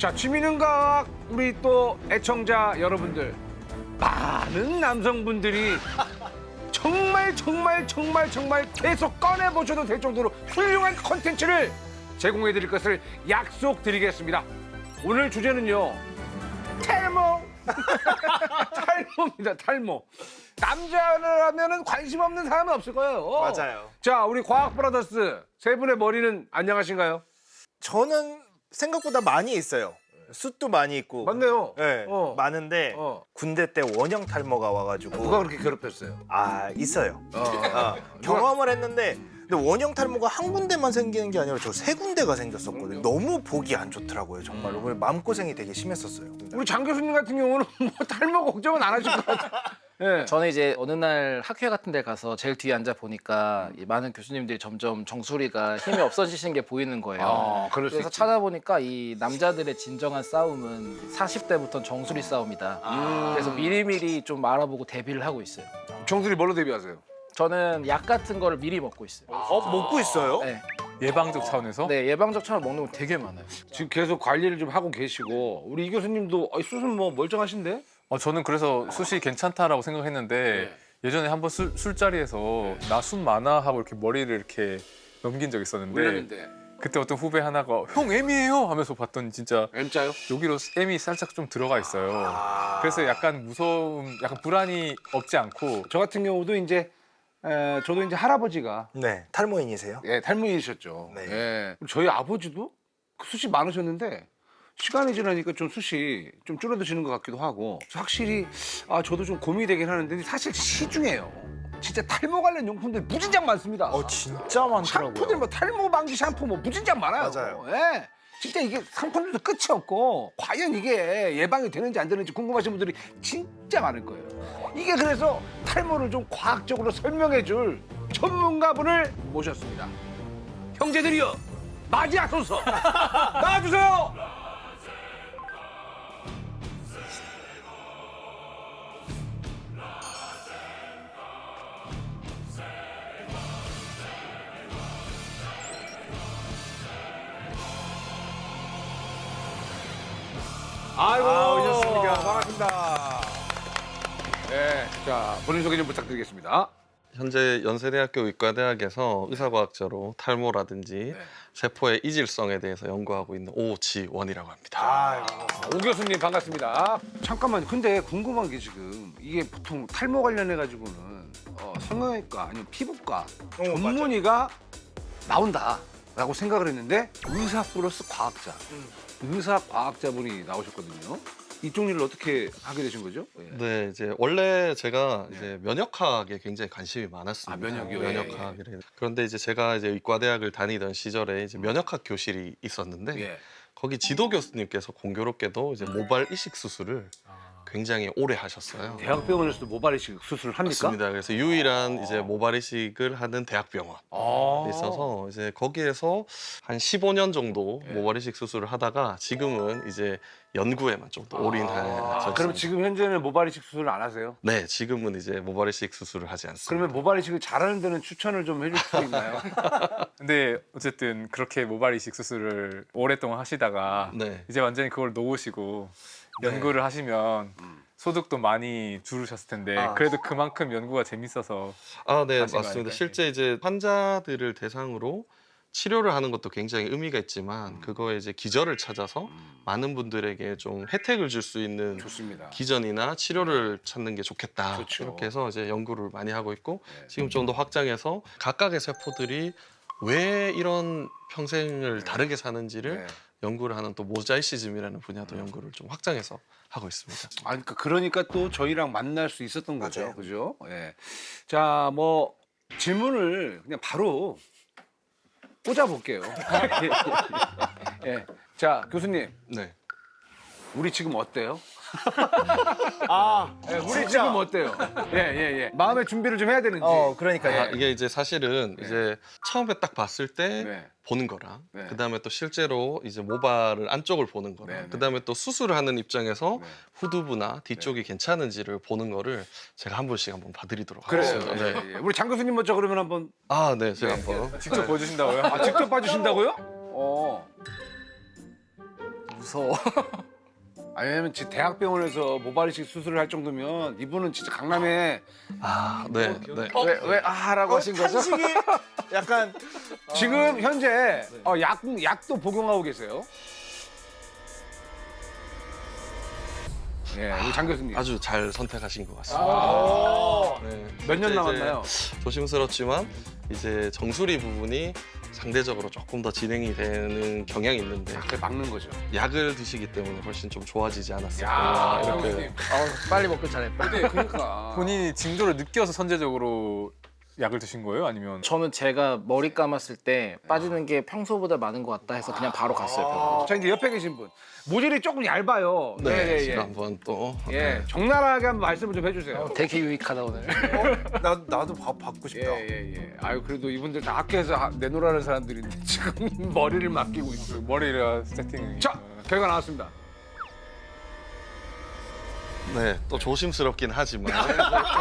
자, 취미는과학 우리 또 애청자 여러분들 많은 남성분들이 정말 계속 꺼내보셔도 될 정도로 훌륭한 컨텐츠를 제공해드릴 것을 약속드리겠습니다. 오늘 주제는요. 탈모. 탈모입니다. 탈모. 남자라면은 관심 없는 사람은 없을 거예요. 맞아요. 자, 우리 과학 브라더스 세 분의 머리는 안녕하신가요? 저는 생각보다 많이 있어요. 숱도 많이 있고. 맞네요. 네, 많은데 군대 때 원형 탈모가 와가지고. 누가 그렇게 괴롭혔어요? 있어요. 경험을 했는데 근데 원형 탈모가 한 군데만 생기는 게 아니라 저 세 군데가 생겼었거든요. 너무 보기 안 좋더라고요, 정말로. 마음고생이 되게 심했었어요. 우리 장 교수님 같은 경우는 뭐 탈모 걱정은 안 하실 것 같아요. 네. 저는 이제 어느 날 학회 같은 데 가서 제일 뒤에 앉아 보니까 이 많은 교수님들이 점점 정수리가 힘이 없어지시는 게 보이는 거예요. 그럴 수 그래서 있지. 찾아보니까 이 남자들의 진정한 싸움은 40대부터는 정수리 싸움이다. 그래서 미리미리 좀 알아보고 대비를 하고 있어요. 정수리 뭘로 대비하세요? 저는 약 같은 거를 미리 먹고 있어요. 먹고 있어요? 네. 예방적 차원에서? 네, 예방적 차원 먹는 거 되게 많아요. 지금 계속 관리를 좀 하고 계시고 우리 이 교수님도 수술 뭐 멀쩡하신데? 저는 그래서 숱이 괜찮다라고 생각했는데 예전에 한번 술자리에서 나 숱 많아 하고 이렇게 머리를 이렇게 넘긴 적 있었는데 올렸는데 그때 어떤 후배 하나가 형 M이에요 하면서 봤더니 진짜 M자요? 여기로 M이 살짝 좀 들어가 있어요. 그래서 약간 무서움, 약간 불안이 없지 않고 저 같은 경우도 이제 저도 이제 할아버지가 네, 탈모인이세요? 탈모이셨죠. 네. 예. 저희 아버지도 숱이 많으셨는데 시간이 지나니까 좀 숱이 좀 줄어드시는 것 같기도 하고 확실히 저도 좀 고민이 되긴 하는데 사실 시중에요. 진짜 탈모 관련 용품들 무진장 많습니다. 진짜 많더라고요. 샴푸들 뭐 탈모 방지 샴푸 뭐 무진장 많아요. 맞아요. 예. 진짜 이게 상품들도 끝이 없고 과연 이게 예방이 되는지 안 되는지 궁금하신 분들이 진짜 많을 거예요. 이게 그래서 탈모를 좀 과학적으로 설명해 줄 전문가분을 모셨습니다. 형제들이여 맞이하소서. 나와주세요. 아이고, 오셨습니까? 반갑습니다. 네, 자, 본인 소개 좀 부탁드리겠습니다. 현재 연세대학교 의과대학에서 의사과학자로 탈모라든지 세포의 이질성에 대해서 연구하고 있는 오지원이라고 합니다. 오 교수님 반갑습니다. 잠깐만, 근데 궁금한 게 지금 이게 보통 탈모 관련해 가지고는 성형외과 아니면 피부과 전문의가 나온다라고 생각을 했는데 의사 플러스 과학자, 의사 과학자분이 나오셨거든요. 이쪽 일을 어떻게 하게 되신 거죠? 예. 네, 이제 원래 제가 이제 면역학에 굉장히 관심이 많았습니다. 면역이요? 면역학을. 그런데 이제 제가 이제 의과대학을 다니던 시절에 이제 면역학 교실이 있었는데 예. 거기 지도 교수님께서 공교롭게도 이제 모발 이식 수술을 굉장히 오래 하셨어요. 대학병원에서도 모발 이식 수술을 합니까? 맞습니다. 그래서 유일한 이제 모발 이식을 하는 대학병원. 있어서 이제 거기에서 한 15년 정도 모발 이식 수술을 하다가 지금은 이제 연구에만 좀 더 올인하셨습니다. 그럼 지금 현재는 모발 이식 수술을 안 하세요? 네, 지금은 이제 모발 이식 수술을 하지 않습니다. 그러면 모발 이식을 잘하는 데는 추천을 좀 해줄 수 있나요? 근데 어쨌든 그렇게 모발 이식 수술을 오랫동안 하시다가 네. 이제 완전히 그걸 놓으시고 연구를 하시면 소득도 많이 줄으셨을 텐데 그래도 그만큼 연구가 재밌어서 네, 하신 거 맞습니다. 아닐까요? 실제 이제 환자들을 대상으로 치료를 하는 것도 굉장히 의미가 있지만 그거에 이제 기저를 찾아서 많은 분들에게 좀 혜택을 줄 수 있는 좋습니다. 기전이나 치료를 찾는 게 좋겠다. 좋죠. 이렇게 해서 이제 연구를 많이 하고 있고 지금 좀 더 확장해서 각각의 세포들이 왜 이런 평생을 다르게 사는지를 연구를 하는 또 모자이시즘이라는 분야도 연구를 좀 확장해서 하고 있습니다. 그러니까 또 저희랑 만날 수 있었던 거죠, 맞아요. 그죠? 예. 자, 뭐 질문을 그냥 바로 꽂아볼게요. 예. 자, 교수님, 네. 우리 지금 어때요? 우리 진짜. 지금 어때요? 예. 마음의 준비를 좀 해야 되는지. 그러니까요. 이게 이제 사실은 이제 처음에 딱 봤을 때 네. 보는 거랑 네. 그다음에 또 실제로 이제 모발을 안쪽을 보는 거랑 네, 네. 그다음에 또 수술을 하는 입장에서 네. 후두부나 뒤쪽이 괜찮은지를 보는 거를 제가 한 분씩 한번 봐드리도록 그래요. 하겠습니다. 네. 예. 우리 장 교수님 먼저 그러면 한번 네, 제가 한번 직접 보여주신다고요? 직접 봐주신다고요? 무서워. 아니, 왜냐면 지금 대학병원에서 모발이식 수술을 할 정도면 이분은 진짜 강남에 네. 왜 하라고 하신 거죠? 탄식이 약간 지금 현재 약도 복용하고 계세요. 예, 우리 장 교수님. 아주 잘 선택하신 것 같습니다. 네. 몇 년 이제 남았나요? 조심스럽지만 이제 정수리 부분이 상대적으로 조금 더 진행이 되는 경향이 있는데 그래 막는 거죠. 약을 드시기 때문에 훨씬 좀 좋아지지 야, 않았을까 이렇게. 교수님. 빨리 먹고 잘했다. 근데 그러니까 본인이 징조를 느껴서 선제적으로 약을 드신 거예요? 아니면 저는 제가 머리 감았을 때 빠지는 게 평소보다 많은 것 같다 해서 그냥 바로 갔어요. 병원에. 자 이제 옆에 계신 분 모질이 조금 얇아요. 네, 예. 제가 한번 또 예, 적나라하게 한번 말씀을 좀 해주세요. 되게 유익하다 오늘. 나도 받고 싶다. 예. 아유 그래도 이분들 다 학교에서 내놓으라는 사람들인데 지금 머리를 맡기고 있어요. 머리를 세팅. 자 결과 나왔습니다. 네, 또 조심스럽긴 하지만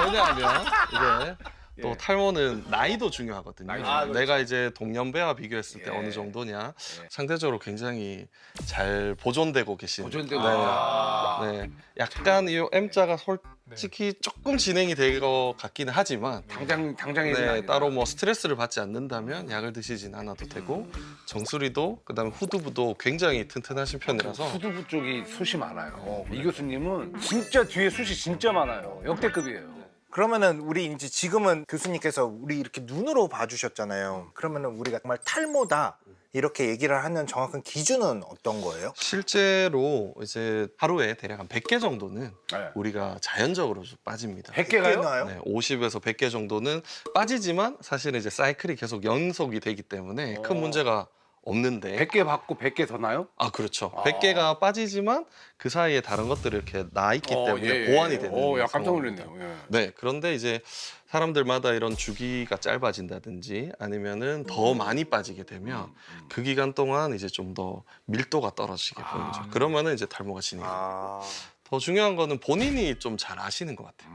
왜냐하면 이게 또 탈모는 나이도 중요하거든요. 나이도 내가 이제 동년배와 비교했을 때 예. 어느 정도냐 상대적으로 굉장히 잘 보존되고 계신. 보존되고 네, 약간 이 M자가 솔직히 조금 진행이 될 것 같기는 하지만 당장에 네, 따로 뭐 스트레스를 받지 않는다면 약을 드시진 않아도 되고 정수리도 그다음에 후두부도 굉장히 튼튼하신 편이라서 후두부 쪽이 숱이 많아요. 이 교수님은 진짜 뒤에 숱이 진짜 많아요. 역대급이에요. 그러면은 우리 이제 지금은 교수님께서 우리 이렇게 눈으로 봐주셨잖아요. 그러면은 우리가 정말 탈모다 이렇게 얘기를 하는 정확한 기준은 어떤 거예요? 실제로 이제 하루에 대략 한 100개 정도는 네. 우리가 자연적으로 좀 빠집니다. 100개가요? 나요? 네, 50에서 100개 정도는 빠지지만 사실은 이제 사이클이 계속 연속이 되기 때문에 큰 문제가 없는데 100개 받고 100개 더 나요? 아 그렇죠. 100개가 빠지지만 그 사이에 다른 것들이 이렇게 나 있기 때문에 보완이 되는 야 깜짝 상황입니다. 놀랐네요. 예. 네, 그런데 이제 사람들마다 이런 주기가 짧아진다든지 아니면은 더 많이 빠지게 되면 그 기간 동안 이제 좀 더 밀도가 떨어지게 보이죠. 그러면은 이제 탈모가 진행이 됩니다. 더 중요한 거는 본인이 좀 잘 아시는 것 같아요.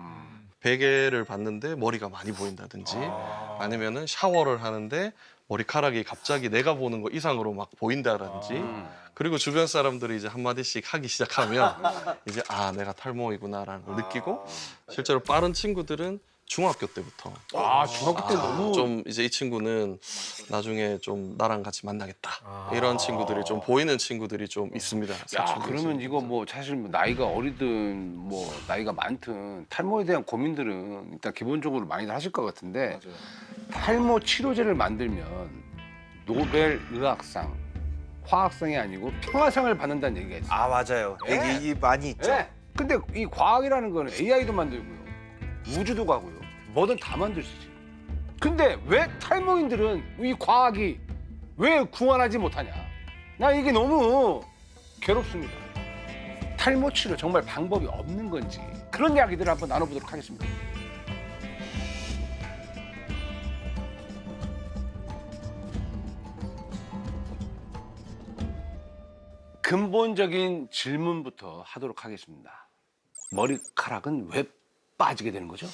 베개를 봤는데 머리가 많이 보인다든지 아니면은 샤워를 하는데 머리카락이 갑자기 내가 보는 거 이상으로 막 보인다든지 그리고 주변 사람들이 이제 한마디씩 하기 시작하면 이제 아 내가 탈모이구나라는 걸 느끼고 실제로 빠른 친구들은 중학교 때부터 중학교 때 너무 좀 이제 이 친구는 나중에 좀 나랑 같이 만나겠다 이런 친구들이 좀 보이는 친구들이 좀 있습니다. 야 사춘기 그러면 친구들. 이거 뭐 사실 뭐 나이가 어리든 뭐 나이가 많든 탈모에 대한 고민들은 일단 기본적으로 많이들 하실 것 같은데 탈모 치료제를 만들면 노벨 의학상 화학상이 아니고 평화상을 받는다는 얘기가 있어요. 아 맞아요. 얘기 많이 있죠. 네. 근데 이 과학이라는 거는 AI도 만들고요 우주도 가고요 뭐든 다 만들 수 있어요. 근데 왜 탈모인들은 이 과학이 왜 구원하지 못하냐? 나 이게 너무 괴롭습니다. 탈모 치료 정말 방법이 없는 건지 그런 이야기들을 한번 나눠보도록 하겠습니다. 근본적인 질문부터 하도록 하겠습니다. 머리카락은 왜 빠지게 되는 거죠?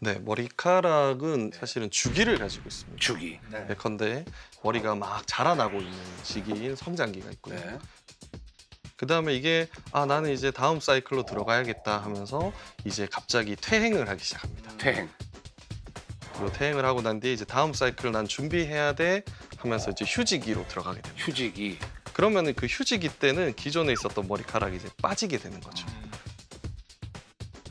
네, 머리카락은 사실은 주기를 가지고 있습니다. 주기. 예컨대 머리가 막 자라나고 있는 시기인 성장기가 있고요. 네. 그 다음에 이게 아 나는 이제 다음 사이클로 들어가야겠다 하면서 이제 갑자기 퇴행을 하기 시작합니다. 퇴행. 그리고 퇴행을 하고 난 뒤에 이제 다음 사이클 난 준비해야 돼 하면서 이제 휴지기로 들어가게 됩니다. 휴지기. 그러면은 그 휴지기 때는 기존에 있었던 머리카락이 이제 빠지게 되는 거죠.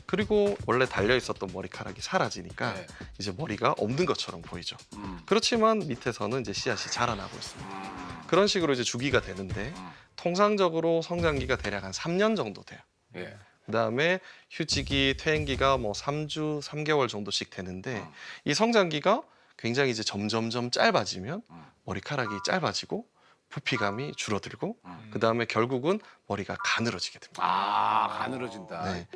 그리고 원래 달려 있었던 머리카락이 사라지니까 네. 이제 머리가 없는 것처럼 보이죠. 그렇지만 밑에서는 이제 씨앗이 자라나고 있습니다. 그런 식으로 이제 주기가 되는데 통상적으로 성장기가 대략 한 3년 정도 돼요. 예. 그다음에 휴지기, 퇴행기가 뭐 3주, 3개월 정도씩 되는데 이 성장기가 굉장히 이제 점점점 짧아지면 머리카락이 짧아지고 부피감이 줄어들고 그다음에 결국은 머리가 가늘어지게 됩니다. 가늘어진다. 네.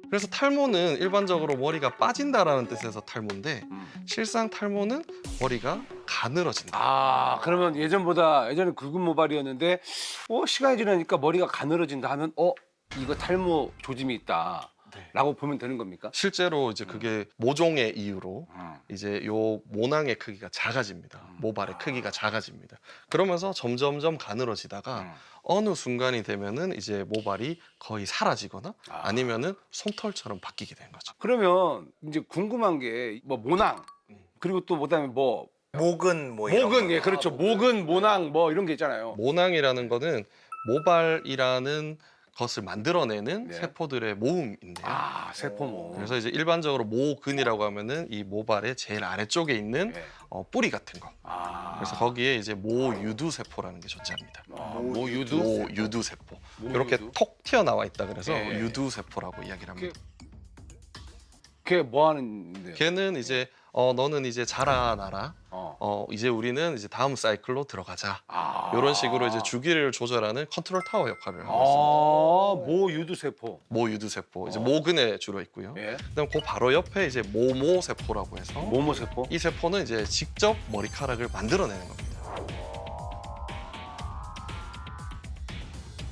그래서 탈모는 일반적으로 머리가 빠진다라는 뜻에서 탈모인데 실상 탈모는 머리가 가늘어진다. 그러면 예전에 굵은 모발이었는데 시간이 지나니까 머리가 가늘어진다 하면 이거 탈모 조짐이 있다. 라고 보면 되는 겁니까? 실제로 이제 그게 모종의 이유로 이제 요 모낭의 크기가 작아집니다. 모발의 크기가 작아집니다. 그러면서 점점점 가늘어지다가 어느 순간이 되면은 이제 모발이 거의 사라지거나 아니면은 솜털처럼 바뀌게 된 거죠. 그러면 이제 궁금한 게 뭐 모낭 그리고 또 그다음에 뭐 목은 뭐 이런 목은 거. 예 그렇죠. 목은 모낭 뭐 이런 게 있잖아요. 모낭이라는 거는 모발이라는 것을 만들어내는 네. 세포들의 모음인데요. 아 세포모. 그래서 이제 일반적으로 모근이라고 하면은 이 모발의 제일 아래쪽에 있는 네. 뿌리 같은 거. 아. 그래서 거기에 이제 모유두 세포라는 게 존재합니다. 모유두. 모유두 세포. 모유두? 이렇게 톡 튀어나와 있다 그래서 예. 유두 세포라고 이야기를 합니다. 그게 뭐 하는데요? 걔는 이제 너는 이제 자라나라. 이제 우리는 이제 다음 사이클로 들어가자. 아. 이런 식으로 이제 주기를 조절하는 컨트롤 타워 역할을 하고 있습니다. 모유두 세포. 모유두 세포, 이제 모근에 주로 있고요. 예. 그다음 그 바로 옆에 이제 모모 세포라고 해서 모모 세포. 이 세포는 이제 직접 머리카락을 만들어내는 겁니다.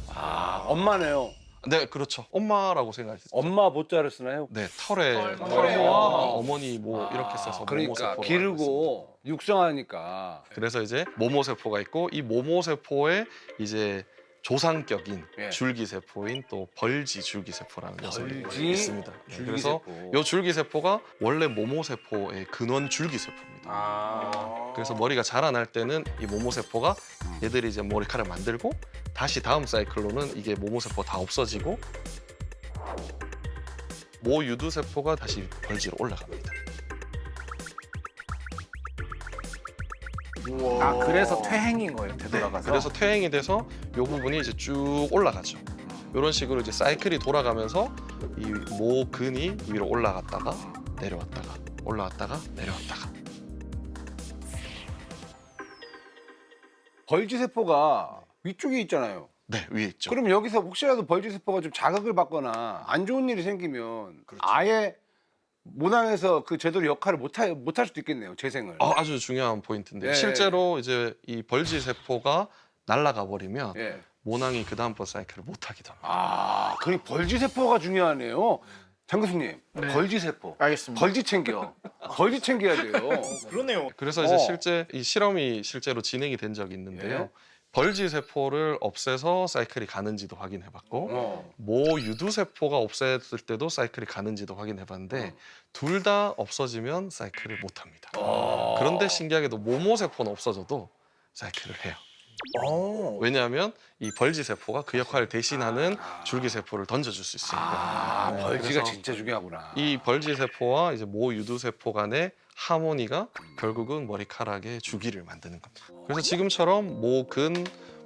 아 엄마네요. 네, 그렇죠. 엄마라고 생각하시죠. 엄마 보자를 쓰나요? 네, 털에 털에. 어머니 뭐 이렇게 써서 그러니까 모모세포라고 했습니다. 기르고 육성하니까. 그래서 이제 모모세포가 있고 이 모모세포의 이제 조상격인 예. 줄기세포인 또 벌지 줄기세포라는 녀석이 벌지 있습니다. 네, 그래서 줄기세포. 이 줄기세포가 원래 모모세포의 근원 줄기세포입니다. 아. 그래서 머리가 자라날 때는 이 모모세포가 얘들이 이제 머리카락을 만들고 다시 다음 사이클로는 이게 모모세포 다 없어지고 모유두세포가 다시 벌지로 올라갑니다. 아 그래서 퇴행인 거예요 네, 되돌아가서. 그래서 퇴행이 돼서 이 부분이 이제 쭉 올라가죠. 이런 식으로 이제 사이클이 돌아가면서 이 모근이 위로 올라갔다가 내려왔다가 올라왔다가 내려왔다가. 벌지 세포가 위쪽에 있잖아요. 네, 위에 있죠. 그럼 여기서 혹시라도 벌지 세포가 좀 자극을 받거나 안 좋은 일이 생기면 아예 모낭에서 그 제대로 역할을 못할 수도 있겠네요. 재생을. 아주 중요한 포인트인데 예. 실제로 이제 이 벌지 세포가 날아가 버리면 예. 모낭이 그 다음번 사이클을 못 하기도 합니다. 아, 그럼 벌지 세포가 중요하네요. 장 교수님, 네. 벌지 세포. 알겠습니다. 벌지 챙겨. 벌지 챙겨야 돼요. 그러네요. 그래서 이제 어. 실제 이 실험이 실제로 진행이 된 적이 있는데요. 예. 벌지 세포를 없애서 사이클이 가는지도 확인해봤고 어. 모유두 세포가 없앴을 때도 사이클이 가는지도 확인해봤는데 둘 다 없어지면 사이클을 못합니다. 어. 그런데 신기하게도 모모 세포는 없어져도 사이클을 해요. 왜냐하면 이 벌지 세포가 그 역할을 대신하는 줄기 세포를 던져줄 수 있으니까. 아, 네, 벌지가 그래서 진짜 중요하구나. 이 벌지 세포와 이제 모유두 세포 간의 하모니가 결국은 머리카락의 주기를 만드는 겁니다. 그래서 지금처럼 모근,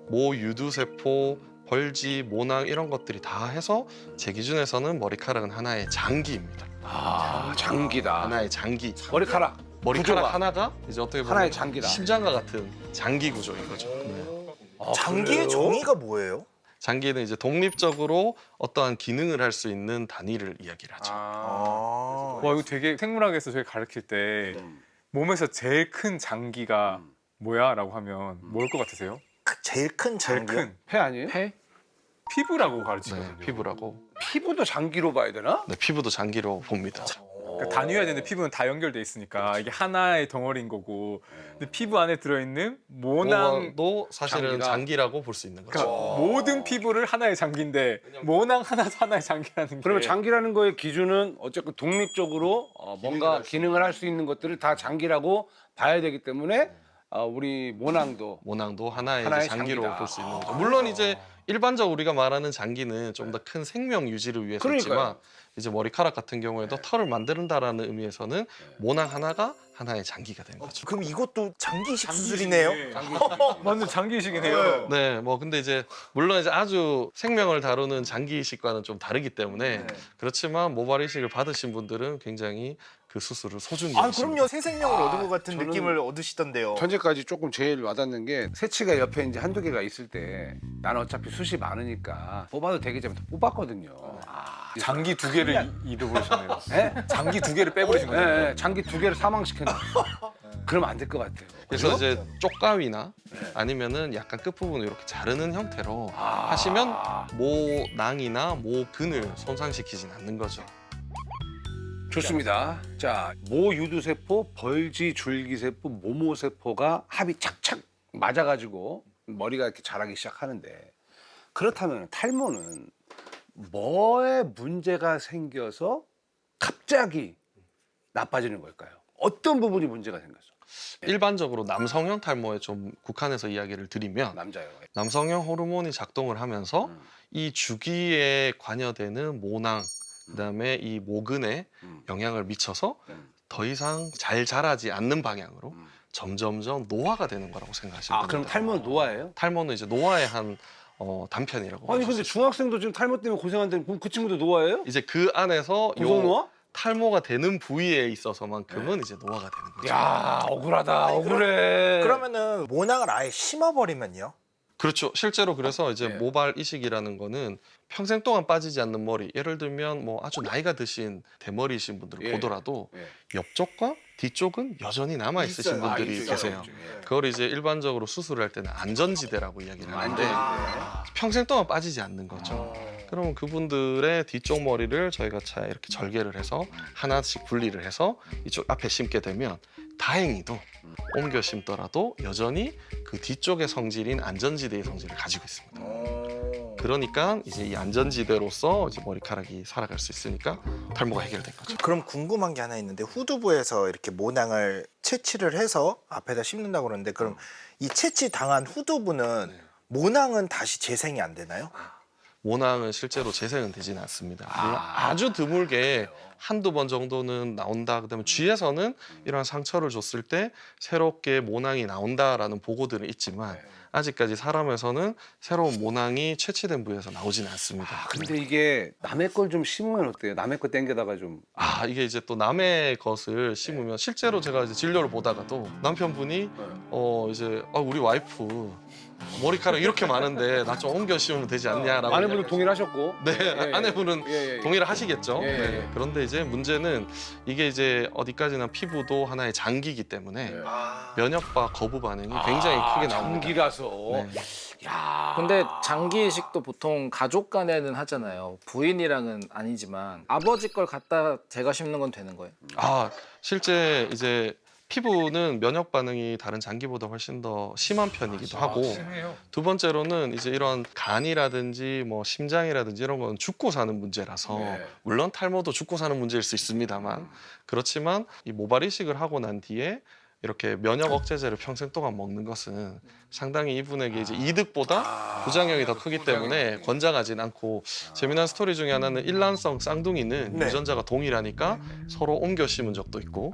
모유두 세포, 벌지, 모낭 이런 것들이 다 해서 제 기준에서는 머리카락은 하나의 장기입니다. 아, 장기다. 하나의 장기. 머리카락. 머리카락 구조가. 하나가 이제 어떻게 보면 하나의 장기다. 심장과 같은 장기 구조인 거죠. 네. 아, 장기의 그래요? 정의가 뭐예요? 장기는 이제 독립적으로 어떠한 기능을 할 수 있는 단위를 이야기를 하죠. 아. 와 이거 되게 생물학에서 저희 가르칠 때 몸에서 제일 큰 장기가 뭐야라고 하면 뭘 것 같으세요? 제일 큰 제일 장기요? 큰 폐 아니에요? 폐? 피부라고 가르치거든요. 네, 피부라고. 피부도 장기로 봐야 되나? 네, 피부도 장기로 봅니다. 그러니까 단위해야 되는데 피부는 다 연결돼 있으니까 이게 하나의 덩어리인 거고 근데 피부 안에 들어있는 모낭 모낭도 사실은 장기가. 장기라고 볼 수 있는 거죠. 그러니까 모든 피부를 하나의 장기인데 모낭 하나도 하나의 장기라는 게 그러면 장기라는 거의 기준은 어쨌든 독립적으로 뭔가 기능을 할 수 있는 것들을 다 장기라고 봐야 되기 때문에 우리 모낭도 모낭도 하나의 하나의 이제 장기로 장기다. 볼 수 있는 거죠. 물론 이제 일반적으로 우리가 말하는 장기는 좀 더 큰 생명 유지를 위해서 그러니까요. 있지만 이제 머리카락 같은 경우에도 털을 만든다라는 의미에서는 모낭 하나가 하나의 장기가 되는 거죠. 그럼 이것도 장기식 수술이네요. 완전 장기이시긴해요. 네, 뭐 근데 이제 물론 이제 아주 생명을 다루는 장기 이식과는 좀 다르기 때문에 그렇지만 모발 이식을 받으신 분들은 굉장히 그 수술을 소중히 아 여기십니다. 그럼요. 새 생명을 얻은 것 같은 저는 느낌을 얻으시던데요. 현재까지 조금 제일 와닿는 게 새치가 옆에 이제 한두 개가 있을 때 나는 어차피 숱이 많으니까 뽑아도 되기 전에 뽑았거든요. 장기 두 개를 잃어버리셨네요. 예? 장기 두 개를 빼버리신 거예요. 예, 예, 장기 두 개를 사망시켰네. 그러면 안 될 것 같아요. 그래서 그죠? 이제 쪽가위나 아니면은 약간 끝부분을 이렇게 자르는 형태로 하시면 모낭이나 모근을 손상시키진 않는 거죠. 좋습니다. 자, 모유두세포, 벌지 줄기세포, 모모세포가 합이 착착 맞아가지고 머리가 이렇게 자라기 시작하는데, 그렇다면 탈모는 뭐에 문제가 생겨서 갑자기 나빠지는 걸까요? 어떤 부분이 문제가 생겼어? 일반적으로 남성형 탈모에 좀 국한해서 이야기를 드리면 남자요. 남성형 호르몬이 작동을 하면서 이 주기에 관여되는 모낭 그다음에 이 모근에 영향을 미쳐서 더 이상 잘 자라지 않는 방향으로 점점점 노화가 되는 거라고 생각하시면 아, 그럼 됩니다. 탈모는 노화예요? 탈모는 이제 노화의 한 단편이라고. 아니 볼 근데 수 있어요. 중학생도 지금 탈모 때문에 고생하는데 그럼 그 친구도 노화예요? 이제 그 안에서 고성 노화? 탈모가 되는 부위에 있어서만큼은 이제 노화가 되는 거죠. 야, 억울하다. 억울해. 그러면은 모낭을 아예 심어버리면요? 그렇죠. 실제로 그래서 이제 네. 모발 이식이라는 거는 평생 동안 빠지지 않는 머리. 예를 들면 뭐 아주 나이가 드신 대머리이신 분들을 예. 보더라도 예. 옆쪽과 뒤쪽은 여전히 남아 있으신 있어요. 분들이 있어요. 계세요. 예. 그걸 이제 일반적으로 수술을 할 때는 안전지대라고 이야기를 하는데 완전히. 평생 동안 빠지지 않는 거죠. 그러면 그분들의 뒤쪽 머리를 저희가 차 이렇게 절개를 해서 하나씩 분리를 해서 이쪽 앞에 심게 되면 다행히도 옮겨 심더라도 여전히 그 뒤쪽의 성질인 안전지대의 성질을 가지고 있습니다. 그러니까 이제 이 안전지대로서 이제 머리카락이 살아갈 수 있으니까 탈모가 해결된 거죠. 그럼 궁금한 게 하나 있는데 후두부에서 이렇게 모낭을 채취를 해서 앞에다 심는다고 그러는데 그럼 이 채취 당한 후두부는 모낭은 다시 재생이 안 되나요? 모낭은 실제로 재생은 되지는 않습니다. 물론 아주 드물게 한두 번 정도는 나온다. 그다음에 쥐에서는 이러한 상처를 줬을 때 새롭게 모낭이 나온다라는 보고들은 있지만 아직까지 사람에서는 새로운 모낭이 채취된 부위에서 나오지는 않습니다. 근데 이게 남의 걸 좀 심으면 어때요? 남의 거 땡겨다가 좀. 이게 이제 또 남의 것을 심으면 실제로 제가 이제 진료를 보다가도 남편분이 이제 우리 와이프 머리카락 이렇게 많은데 나 좀 옮겨 심으면 되지 않냐라고. 아내분도 동일하셨고. 네, 예, 예. 아내분은 예, 예. 동의를 하시겠죠. 예, 예. 네. 그런데 이제 문제는 이게 이제 어디까지나 피부도 하나의 장기이기 때문에 예. 면역과 거부 반응이 굉장히 크게 나옵니다. 장기라서. 네. 야. 근데 장기 이식도 보통 가족 간에는 하잖아요. 부인이랑은 아니지만 아버지 걸 갖다 제가 심는 건 되는 거예요. 실제 이제 피부는 면역 반응이 다른 장기보다 훨씬 더 심한 편이기도 하고 두 번째로는 이제 이런 간이라든지 뭐 심장이라든지 이런 건 죽고 사는 문제라서 네. 물론 탈모도 죽고 사는 문제일 수 있습니다만 그렇지만 이 모발 이식을 하고 난 뒤에 이렇게 면역 억제제를 평생 동안 먹는 것은 상당히 이분에게 이제 이득보다 부작용이 더 크기 때문에 권장하진 않고 재미난 스토리 중에 하나는 일란성 쌍둥이는 네. 유전자가 동일하니까 서로 옮겨 심은 적도 있고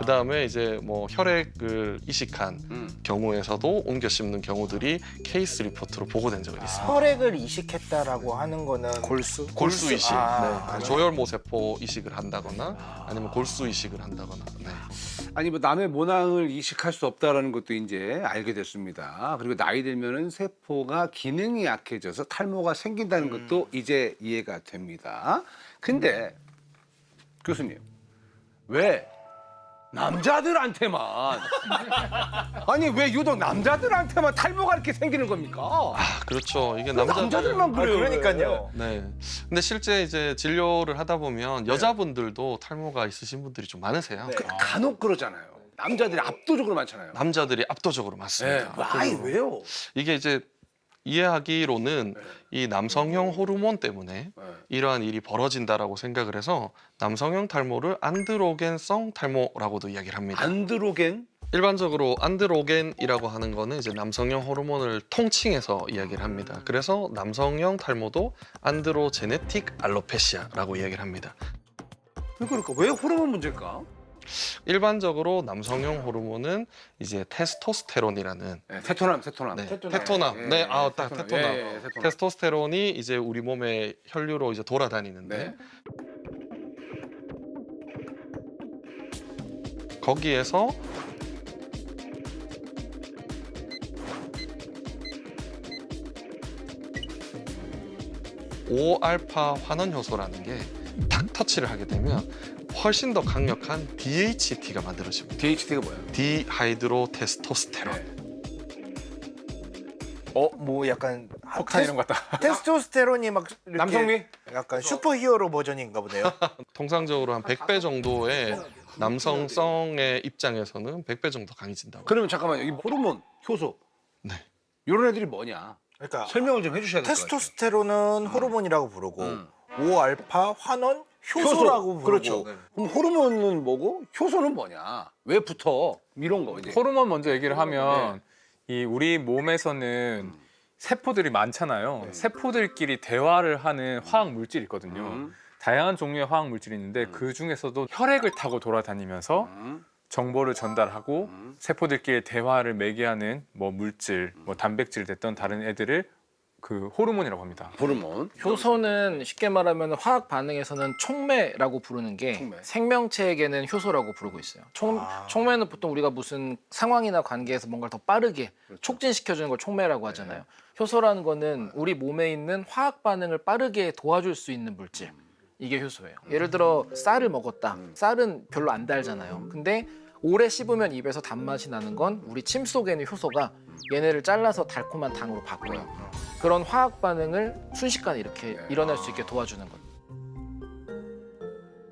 그 다음에 이제 뭐 혈액을 이식한 경우에서도 옮겨 심는 경우들이 케이스 리포트로 보고된 적이 있습니다. 혈액을 이식했다라고 하는 거는 골수? 골수 이식, 아, 네. 조혈모 세포 이식을 한다거나 아니면 골수 이식을 한다거나. 네. 아니 뭐 남의 모낭을 이식할 수 없다라는 것도 이제 알게 됐습니다. 그리고 나이 들면은 세포가 기능이 약해져서 탈모가 생긴다는 것도 이제 이해가 됩니다. 근데 교수님 왜 남자들한테만 아니 왜 유독 남자들한테만 탈모가 이렇게 생기는 겁니까? 그렇죠. 이게 남자들만 그래요. 그러니까요. 네. 근데 실제 이제 진료를 하다 보면 여자분들도 탈모가 있으신 분들이 좀 많으세요. 간혹 그러잖아요. 남자들이 압도적으로 많잖아요. 남자들이 압도적으로 많습니다. 아이 왜요? 이게 이제 이해하기로는 이 남성형 호르몬 때문에 이러한 일이 벌어진다라고 생각을 해서 남성형 탈모를 안드로겐성 탈모라고도 이야기를 합니다. 안드로겐? 일반적으로 안드로겐이라고 하는 거는 이제 남성형 호르몬을 통칭해서 이야기를 합니다. 그래서 남성형 탈모도 안드로제네틱 알로페시아라고 이야기를 합니다. 그러니까 왜 호르몬 문제일까? 일반적으로 남성형 호르몬은 이제 테스토스테론이라는 네, 테토남. 네, 테토남. 네, 딱 테토남. 테토남. 테스토스테론이 이제 우리 몸의 혈류로 이제 돌아다니는데 네. 거기에서 오알파 환원 효소라는 게 탁 터치를 하게 되면 훨씬 더 강력한 DHT가 만들어집니다. DHT가 뭐예요? 디하이드로 테스토스테론. 뭐 약간 폭탄 이런 것 같다. 테스토스테론이 막 이렇게 남성미? 약간 슈퍼히어로 버전인가 보네요. 통상적으로 한 100배 정도의 남성성의 입장에서는 100배 정도 강해진다고. 그러면 잠깐만요. 이 호르몬, 효소. 네. 이런 애들이 뭐냐? 그러니까 설명을 좀 해주셔야 될 것 같아요. 테스토스테론은 호르몬이라고 부르고 음. 5알파 환원 효소라고 부르고 그렇죠. 그럼 호르몬은 뭐고 효소는 뭐냐? 왜 붙어? 이런 거 이제. 호르몬 먼저 얘기를 하면 이 우리 몸에서는 세포들이 많잖아요. 세포들끼리 대화를 하는 화학 물질이 있거든요. 다양한 종류의 화학 물질이 있는데 그 중에서도 혈액을 타고 돌아다니면서 정보를 전달하고 세포들끼리 대화를 매개하는 뭐 물질, 뭐 단백질 됐던 다른 애들을 그 호르몬이라고 합니다. 호르몬. 효소는 쉽게 말하면 화학 반응에서는 촉매라고 부르는 게 촉매. 생명체에게는 효소라고 부르고 있어요. 촉매는 보통 우리가 무슨 상황이나 관계에서 뭔가를 더 빠르게 촉진시켜주는 걸 촉매라고 하잖아요. 효소라는 거는 우리 몸에 있는 화학 반응을 빠르게 도와줄 수 있는 물질. 이게 효소예요. 예를 들어 쌀을 먹었다. 쌀은 별로 안 달잖아요. 근데 오래 씹으면 입에서 단맛이 나는 건 우리 침 속에 있는 효소가 얘네를 잘라서 달콤한 당으로 바꿔요. 그런 화학 반응을 순식간에 이렇게 일어날 수 있게 도와주는 것.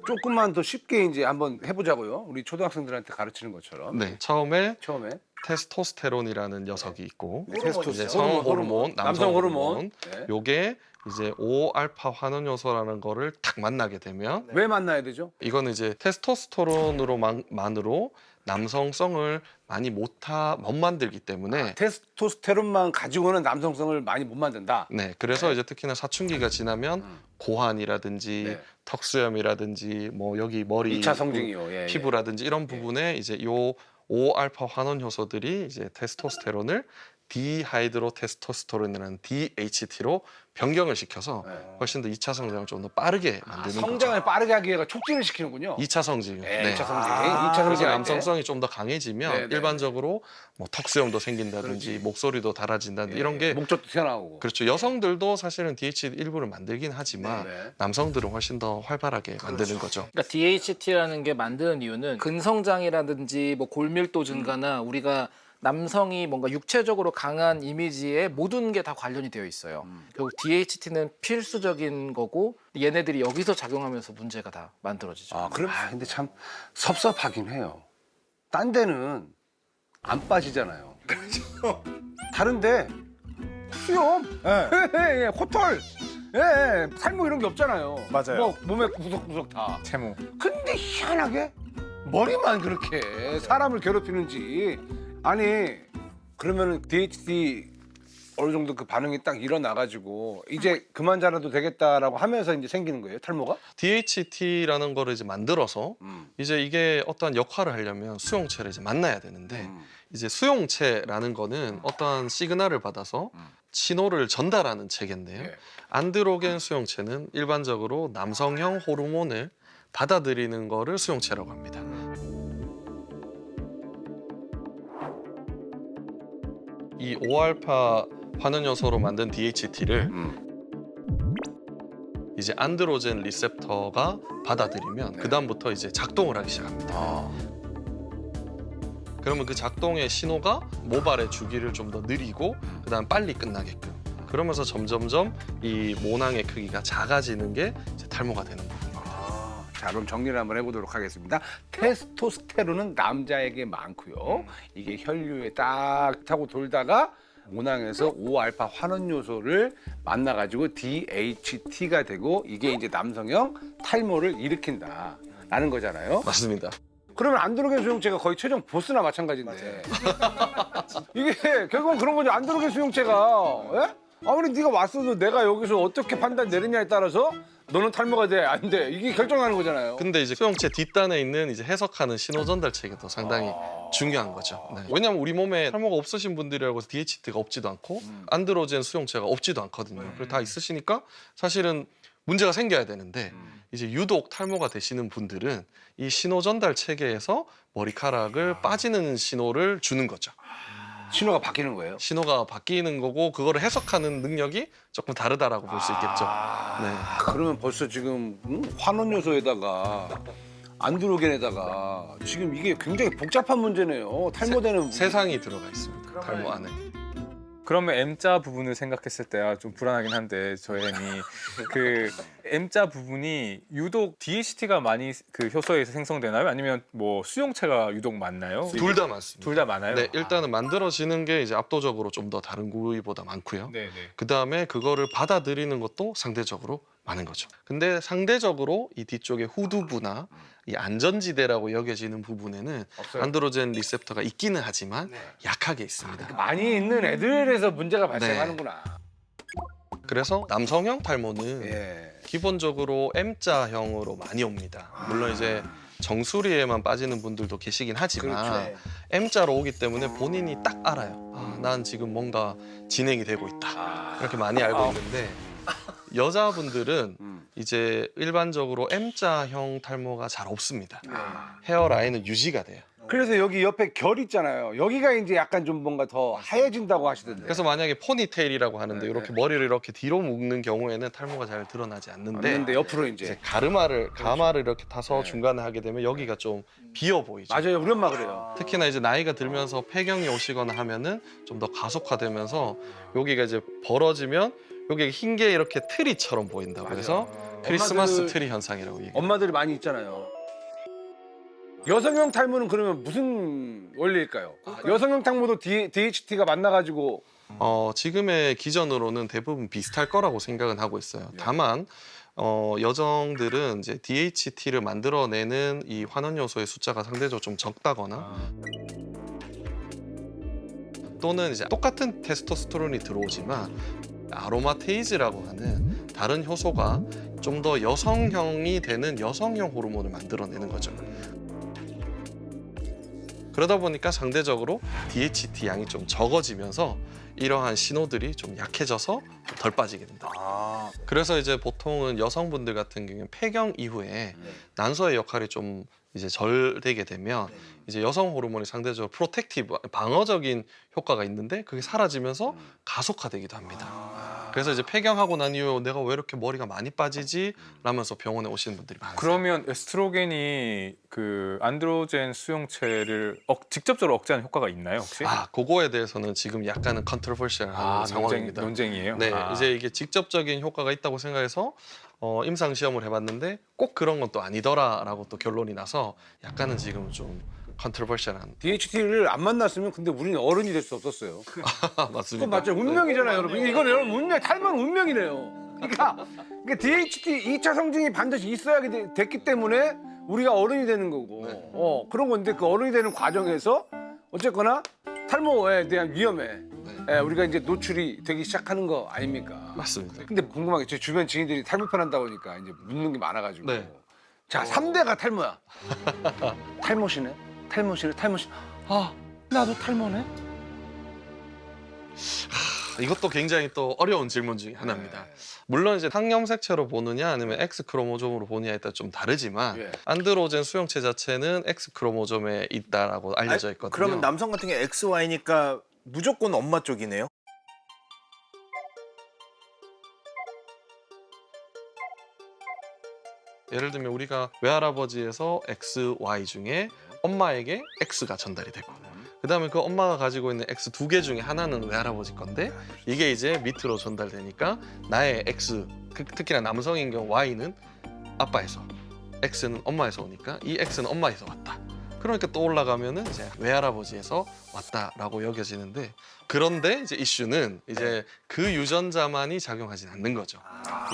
조금만 더 쉽게 이제 한번 해보자고요. 우리 초등학생들한테 가르치는 것처럼. 네, 처음에 처음에 테스토스테론이라는 녀석이 있고 테스토스테론. 이제 성 호르몬, 남성 호르몬. 네. 요게 이제 5알파 환원 요소라는 거를 딱 만나게 되면 왜 만나야 되죠? 이거는 이제 테스토스테론으로만으로 남성성을 많이 못 만들기 때문에 테스토스테론만 가지고는 남성성을 많이 못 만든다. 네, 그래서 이제 특히나 사춘기가 지나면 고환이라든지 네. 턱수염이라든지 뭐 여기 머리 2차 성징이요. 예, 예. 피부라든지 이런 부분에 이제 요 5알파 환원 효소들이 이제 테스토스테론을 디하이드로 테스토스테론이라는 DHT로 변경을 시켜서 네. 훨씬 더 2차 성장을 좀 더 빠르게 만드는 성장을 거죠. 빠르게 하기 위해서 촉진을 시키는군요. 2차 성징. 네, 2차 성징. 아, 2차 그래서 성징 남성성이 좀 더 강해지면 네, 네. 일반적으로 뭐 턱수염도 생긴다든지 목소리도 달아진다든지 이런 게 목젖도 튀어나오고. 그렇죠. 여성들도 사실은 DHT 일부를 만들긴 하지만 네. 남성들은 훨씬 더 활발하게 만드는 거죠. 그러니까 DHT라는 게 만드는 이유는 근성장이라든지 뭐 골밀도 증가나 우리가 남성이 뭔가 육체적으로 강한 이미지에 모든 게 다 관련이 되어 있어요. 결국 DHT는 필수적인 거고 얘네들이 여기서 작용하면서 문제가 다 만들어지죠. 근데 참 섭섭하긴 해요. 딴 데는 안 빠지잖아요. 다른데 수염, 예, 코털, 예, 살모 이런 게 없잖아요. 맞아요. 뭐 몸에 구석구석 다. 채모. 근데 희한하게 머리만 그렇게 사람을 괴롭히는지. 아니 그러면은 DHT 어느 정도 그 반응이 딱 일어나가지고 이제 그만 자라도 되겠다라고 하면서 이제 생기는 거예요, 탈모가? DHT라는 거를 이제 만들어서 이제 이게 어떠한 역할을 하려면 수용체를 이제 만나야 되는데 이제 수용체라는 거는 어떠한 시그널을 받아서 신호를 전달하는 체계인데요. 예. 안드로겐 수용체는 일반적으로 남성형 호르몬을 받아들이는 거를 수용체라고 합니다. 이 5알파 환원 요소로 만든 DHT를 이제 안드로젠 리셉터가 받아들이면 그다음부터 이제 작동을 하기 시작합니다. 그러면 그 작동의 신호가 모발의 주기를 좀 더 느리고 그다음 빨리 끝나게끔 그러면서 점점점 이 모낭의 크기가 작아지는 게 이제 탈모가 되는 겁니다. 자, 그럼 정리를 한번 해보도록 하겠습니다. 테스토스테론은 남자에게 많고요. 이게 혈류에 딱 타고 돌다가 모낭에서 5알파 환원 요소를 만나가지고 DHT가 되고 이게 이제 남성형 탈모를 일으킨다라는 거잖아요. 맞습니다. 그러면 안드로겐 수용체가 거의 최종 보스나 마찬가지인데 이게 결국은 그런 거죠. 안드로겐 수용체가 예? 아무리 네가 왔어도 내가 여기서 어떻게 판단 내리냐에 따라서 너는 탈모가 돼, 안 돼. 이게 결정하는 거잖아요. 근데 이제 수용체 뒷단에 있는 이제 해석하는 신호 전달 체계도 상당히 중요한 거죠. 네. 왜냐하면 우리 몸에 탈모가 없으신 분들이라고 해서 DHT가 없지도 않고 안드로젠 수용체가 없지도 않거든요. 그리고 다 있으시니까 사실은 문제가 생겨야 되는데 이제 유독 탈모가 되시는 분들은 이 신호 전달 체계에서 머리카락을 빠지는 신호를 주는 거죠. 신호가 바뀌는 거예요. 신호가 바뀌는 거고 그거를 해석하는 능력이 조금 다르다라고 볼 수 있겠죠. 네. 그러면 벌써 지금 환원 요소에다가 안드로겐에다가 지금 이게 굉장히 복잡한 문제네요. 탈모되는 세상이 들어가 있습니다. 탈모 안에. 그러면 M자 부분을 생각했을 때야 좀 불안하긴 한데 저희 M이 그 M자 부분이 유독 DHT가 많이 그 효소에서 생성되나요? 아니면 뭐 수용체가 유독 많나요? 둘 다 많습니다. 둘 다 많아요? 네, 일단은 만들어지는 게 이제 압도적으로 좀 더 다른 부위보다 많고요. 네, 네. 그 다음에 그거를 받아들이는 것도 상대적으로 많은 거죠. 근데 상대적으로 이 뒤쪽에 후두부나 이 안전지대라고 여겨지는 부분에는 없어요. 안드로젠 리셉터가 있기는 하지만 약하게 있습니다. 많이 있는 애들에서 문제가 발생하는구나. 그래서 남성형 탈모는 예. 기본적으로 M자형으로 많이 옵니다. 물론 이제 정수리에만 빠지는 분들도 계시긴 하지만 그렇죠. M자로 오기 때문에 본인이 딱 알아요. 아, 난 지금 뭔가 진행이 되고 있다. 이렇게 많이 알고 있는데 여자분들은 이제 일반적으로 M자형 탈모가 잘 없습니다. 헤어라인은 유지가 돼요. 그래서 여기 옆에 결 있잖아요. 여기가 이제 약간 좀 뭔가 더 하얘진다고 하시던데. 그래서 만약에 포니테일이라고 하는데 네, 이렇게 머리를 이렇게 뒤로 묶는 경우에는 탈모가 잘 드러나지 않는데 근데 옆으로 이제 이제. 가마를 이렇게 타서 네. 중간에 하게 되면 여기가 좀 비어 보이죠. 맞아요. 우리 엄마 그래요. 특히나 이제 나이가 들면서 폐경이 오시거나 하면은 좀 더 가속화되면서 여기가 이제 벌어지면 여기 흰 게 이렇게 트리처럼 보인다고 그래서 크리스마스 엄마들- 트리 현상이라고 얘기해요. 엄마들이 많이 있잖아요. 여성형 탈모는 그러면 무슨 원리일까요? 여성형 탈모도 DHT가 만나가지고 지금의 기전으로는 대부분 비슷할 거라고 생각은 하고 있어요. 다만 여성들은 이제 DHT를 만들어내는 이 환원 요소의 숫자가 상대적으로 좀 적다거나 또는 이제 똑같은 테스토스테론이 들어오지만 아로마테이즈라고 하는 다른 효소가 좀 더 여성형이 되는 여성형 호르몬을 만들어내는 거죠. 그러다 보니까 상대적으로 DHT 양이 좀 적어지면서 이러한 신호들이 좀 약해져서 덜 빠지게 된다. 그래서 이제 보통은 여성분들 같은 경우는 폐경 이후에 난소의 역할이 좀 이제 절 되게 되면 이제 여성 호르몬이 상대적으로 프로텍티브 방어적인 효과가 있는데 그게 사라지면서 가속화되기도 합니다. 그래서 이제 폐경하고 난 이후에 내가 왜 이렇게 머리가 많이 빠지지? 라면서 병원에 오시는 분들이 많아요. 그러면 에스트로겐이 그 안드로젠 수용체를 직접적으로 억제하는 효과가 있나요 혹시? 그거에 대해서는 지금 약간은 컨트로버셜한 상황입니다. 논쟁이에요. 네, 이제 이게 직접적인 효과가 있다고 생각해서 임상 시험을 해봤는데 꼭 그런 건 또 아니더라라고 또 결론이 나서 약간은 지금 좀 컨트로버셜한 DHT를 안 만났으면 근데 우리는 어른이 될 수 없었어요. 맞습니다. 그건 맞죠. 운명이잖아요, 여러분. 이건 여러분 운명, 탈모는 운명이네요. 그러니까 DHT 2차 성징이 반드시 있어야 됐기 때문에 우리가 어른이 되는 거고 그런 건데 그 어른이 되는 과정에서 어쨌거나 탈모에 대한 위험에 우리가 이제 노출이 되기 시작하는 거 아닙니까? 맞습니다. 근데 궁금한 게 제 주변 지인들이 탈모 편한다 보니까 이제 묻는 게 많아가지고 네. 자 3대가 탈모야. 탈모시네? 탈모시네? 탈모시. 아 나도 탈모네? 이것도 굉장히 또 어려운 질문 중에 하나입니다. 물론 이제 항염색체로 보느냐 아니면 X 크로모솜으로 보느냐에 따라 좀 다르지만 예. 안드로젠 수용체 자체는 X 크로모솜에 있다라고 알려져 있거든요. 그러면 남성 같은 게 XY니까 무조건 엄마 쪽이네요? 예를 들면 우리가 외할아버지에서 XY 중에 엄마에게 X가 전달이 되고 그다음에 그 엄마가 가지고 있는 X 2개 중에 하나는 외할아버지 건데 이게 이제 밑으로 전달되니까 나의 X 특히나 남성인 경우 Y는 아빠에서 X는 엄마에서 오니까 이 X는 엄마에서 왔다. 그러니까 또 올라가면은 이제 외할아버지에서 왔다라고 여겨지는데 그런데 이제 이슈는 이제 그 유전자만이 작용하진 않는 거죠.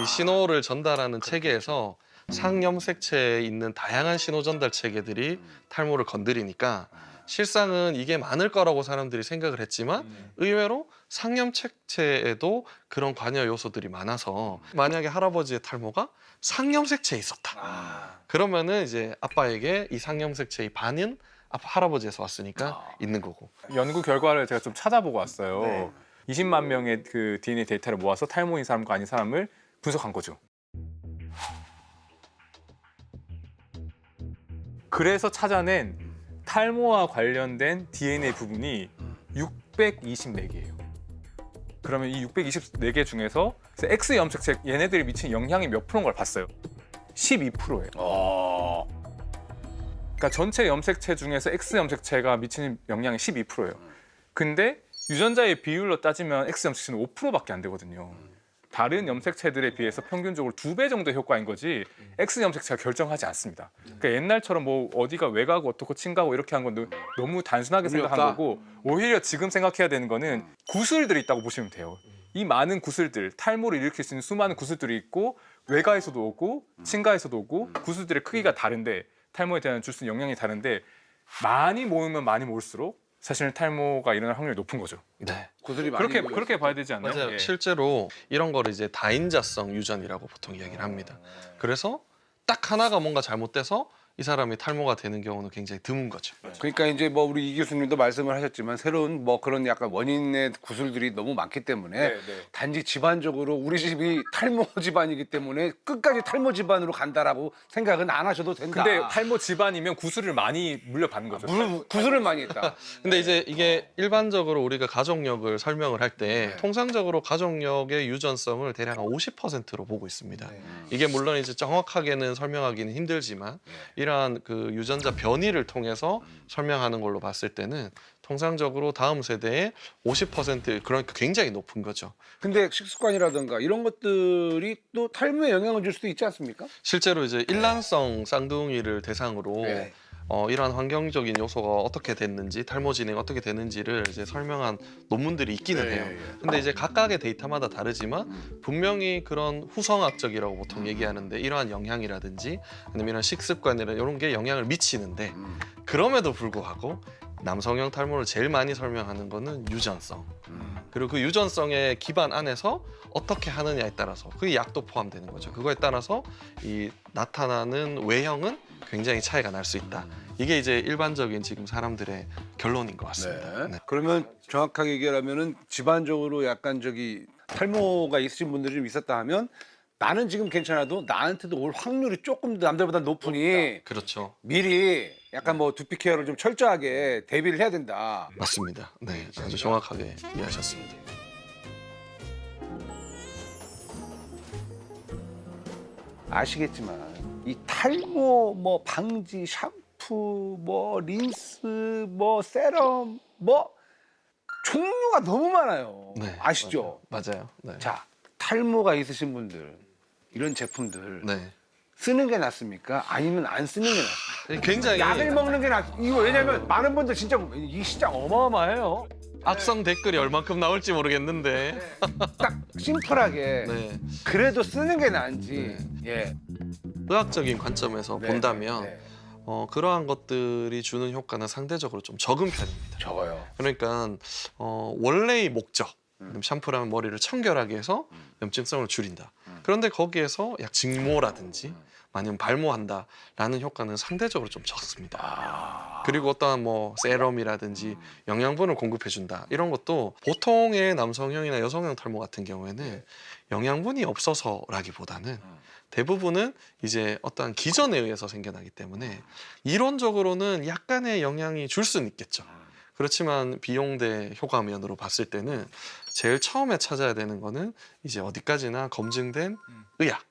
이 신호를 전달하는 체계에서 상염색체에 있는 다양한 신호 전달 체계들이 탈모를 건드리니까 실상은 이게 많을 거라고 사람들이 생각을 했지만 의외로 상염색체에도 그런 관여 요소들이 많아서 만약에 할아버지의 탈모가 상염색체에 있었다. 그러면은 이제 아빠에게 이 상염색체의 반은 할아버지에서 왔으니까 있는 거고. 연구 결과를 제가 좀 찾아보고 왔어요. 20만 명의 그 DNA 데이터를 모아서 탈모인 사람과 아닌 사람을 분석한 거죠. 그래서 찾아낸 탈모와 관련된 DNA 부분이 624개예요. 그러면 이 624개 중에서 X 염색체 얘네들이 미친 영향이 몇 프로인 걸 봤어요. 12%예요. 그러니까 전체 염색체 중에서 X 염색체가 미치는 영향이 12%예요. 근데 유전자의 비율로 따지면 X 염색체는 5%밖에 안 되거든요. 다른 염색체들에 비해서 평균적으로 2배 정도의 효과인 거지 X 염색체가 결정하지 않습니다. 그러니까 옛날처럼 뭐 어디가 왜 가고 어떻고 친 가고 이렇게 한 건 너무 단순하게 생각한 없다. 거고 오히려 지금 생각해야 되는 거는 구슬들이 있다고 보시면 돼요. 이 많은 구슬들, 탈모를 일으킬 수 있는 수많은 구슬들이 있고 외가에서도 오고 친가에서도 오고 구슬들의 크기가 다른데 탈모에 대한 줄 수 있는 영향이 다른데 많이 모으면 많이 모을수록 사실은 탈모가 일어날 확률이 높은 거죠. 네. 구슬이 많이 그렇게 봐야 되지 않나요? 맞아요. 예. 실제로 이런 거를 이제 다인자성 유전이라고 보통 이야기를 합니다. 그래서 딱 하나가 뭔가 잘못돼서 이 사람이 탈모가 되는 경우는 굉장히 드문 거죠. 그러니까 이제 뭐 우리 이 교수님도 말씀을 하셨지만 새로운 뭐 그런 약간 원인의 구슬들이 너무 많기 때문에 네, 네. 단지 집안적으로 우리 집이 탈모 집안이기 때문에 끝까지 탈모 집안으로 간다라고 생각은 안 하셔도 된다. 근데 탈모 집안이면 구슬을 많이 물려받는 거죠. 구슬을 많이 했다. 근데 이제 이게 일반적으로 우리가 가족력을 설명을 할 때 네. 통상적으로 가족력의 유전성을 대략 한 50%로 보고 있습니다. 네. 이게 물론 이제 정확하게는 설명하기는 힘들지만 이러한 그 유전자 변이를 통해서 설명하는 걸로 봤을 때는 통상적으로 다음 세대의 50% 그러니까 굉장히 높은 거죠. 근데 식습관이라든가 이런 것들이 또 탈모에 영향을 줄 수도 있지 않습니까? 실제로 이제 일란성 쌍둥이를 대상으로 네. 이러한 환경적인 요소가 어떻게 됐는지 탈모 진행이 어떻게 되는지를 이제 설명한 논문들이 있기는 해요. 근데 이제 각각의 데이터마다 다르지만 분명히 그런 후성학적이라고 보통 얘기하는데 이러한 영향이라든지 아니면 이런 식습관이나 이런 게 영향을 미치는데 그럼에도 불구하고 남성형 탈모를 제일 많이 설명하는 거는 유전성. 그리고 그 유전성의 기반 안에서 어떻게 하느냐에 따라서 그게 약도 포함되는 거죠. 그거에 따라서 이 나타나는 외형은 굉장히 차이가 날 수 있다. 이게 이제 일반적인 지금 사람들의 결론인 것 같습니다. 네. 그러면 정확하게 얘기하면은 집안적으로 약간 탈모가 있으신 분들이 좀 있었다 하면 나는 지금 괜찮아도 나한테도 올 확률이 조금 더 남들보다 높으니 그렇죠. 미리 약간 뭐 두피 케어를 좀 철저하게 대비를 해야 된다. 맞습니다. 네, 아주 정확하게 이해하셨습니다. 아시겠지만 이 탈모 뭐 방지 샴푸 뭐 린스 뭐 세럼 뭐 종류가 너무 많아요. 네, 아시죠? 맞아요. 네. 자, 탈모가 있으신 분들 이런 제품들 네. 쓰는 게 낫습니까? 아니면 안 쓰는 게 낫습니까? 굉장히 약을 먹는 게 낫. 이거 왜냐면 많은 분들 진짜 이 시장 어마어마해요. 악성 댓글이 얼만큼 나올지 모르겠는데. 딱 심플하게 네. 그래도 쓰는 게 나은지. 예. 의학적인 관점에서 네, 본다면 네. 그러한 것들이 주는 효과는 상대적으로 좀 적은 편입니다. 적어요. 그러니까 원래의 목적, 샴푸라면 머리를 청결하게 해서 염증성을 줄인다. 그런데 거기에서 약 직모라든지 아니면 발모한다라는 효과는 상대적으로 좀 적습니다. 그리고 어떠한 뭐 세럼이라든지 영양분을 공급해준다 이런 것도 보통의 남성형이나 여성형 탈모 같은 경우에는 영양분이 없어서라기보다는 대부분은 이제 어떠한 기전에 의해서 생겨나기 때문에 이론적으로는 약간의 영향이 줄 수는 있겠죠. 그렇지만 비용 대 효과 면으로 봤을 때는 제일 처음에 찾아야 되는 거는 이제 어디까지나 검증된 의학.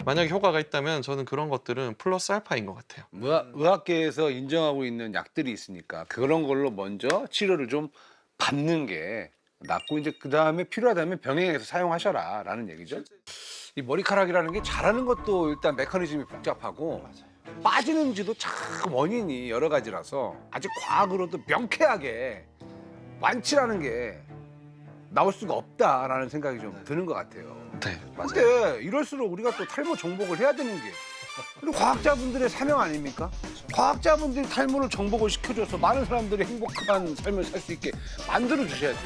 만약에 효과가 있다면 저는 그런 것들은 플러스 알파인 것 같아요. 의학계에서 인정하고 있는 약들이 있으니까 그런 걸로 먼저 치료를 좀 받는 게 낫고 이제 그 다음에 필요하다면 병행해서 사용하셔라라는 얘기죠. 이 머리카락이라는 게 자라는 것도 일단 메커니즘이 복잡하고 빠지는지도 참 원인이 여러 가지라서 아직 과학으로도 명쾌하게 완치라는 게 나올 수가 없다라는 생각이 좀 드는 것 같아요. 네, 맞아요. 근데 이럴수록 우리가 또 탈모 정복을 해야 되는 게 우리 과학자분들의 사명 아닙니까? 과학자분들이 탈모를 정복을 시켜줘서 많은 사람들이 행복한 삶을 살 수 있게 만들어 주셔야죠.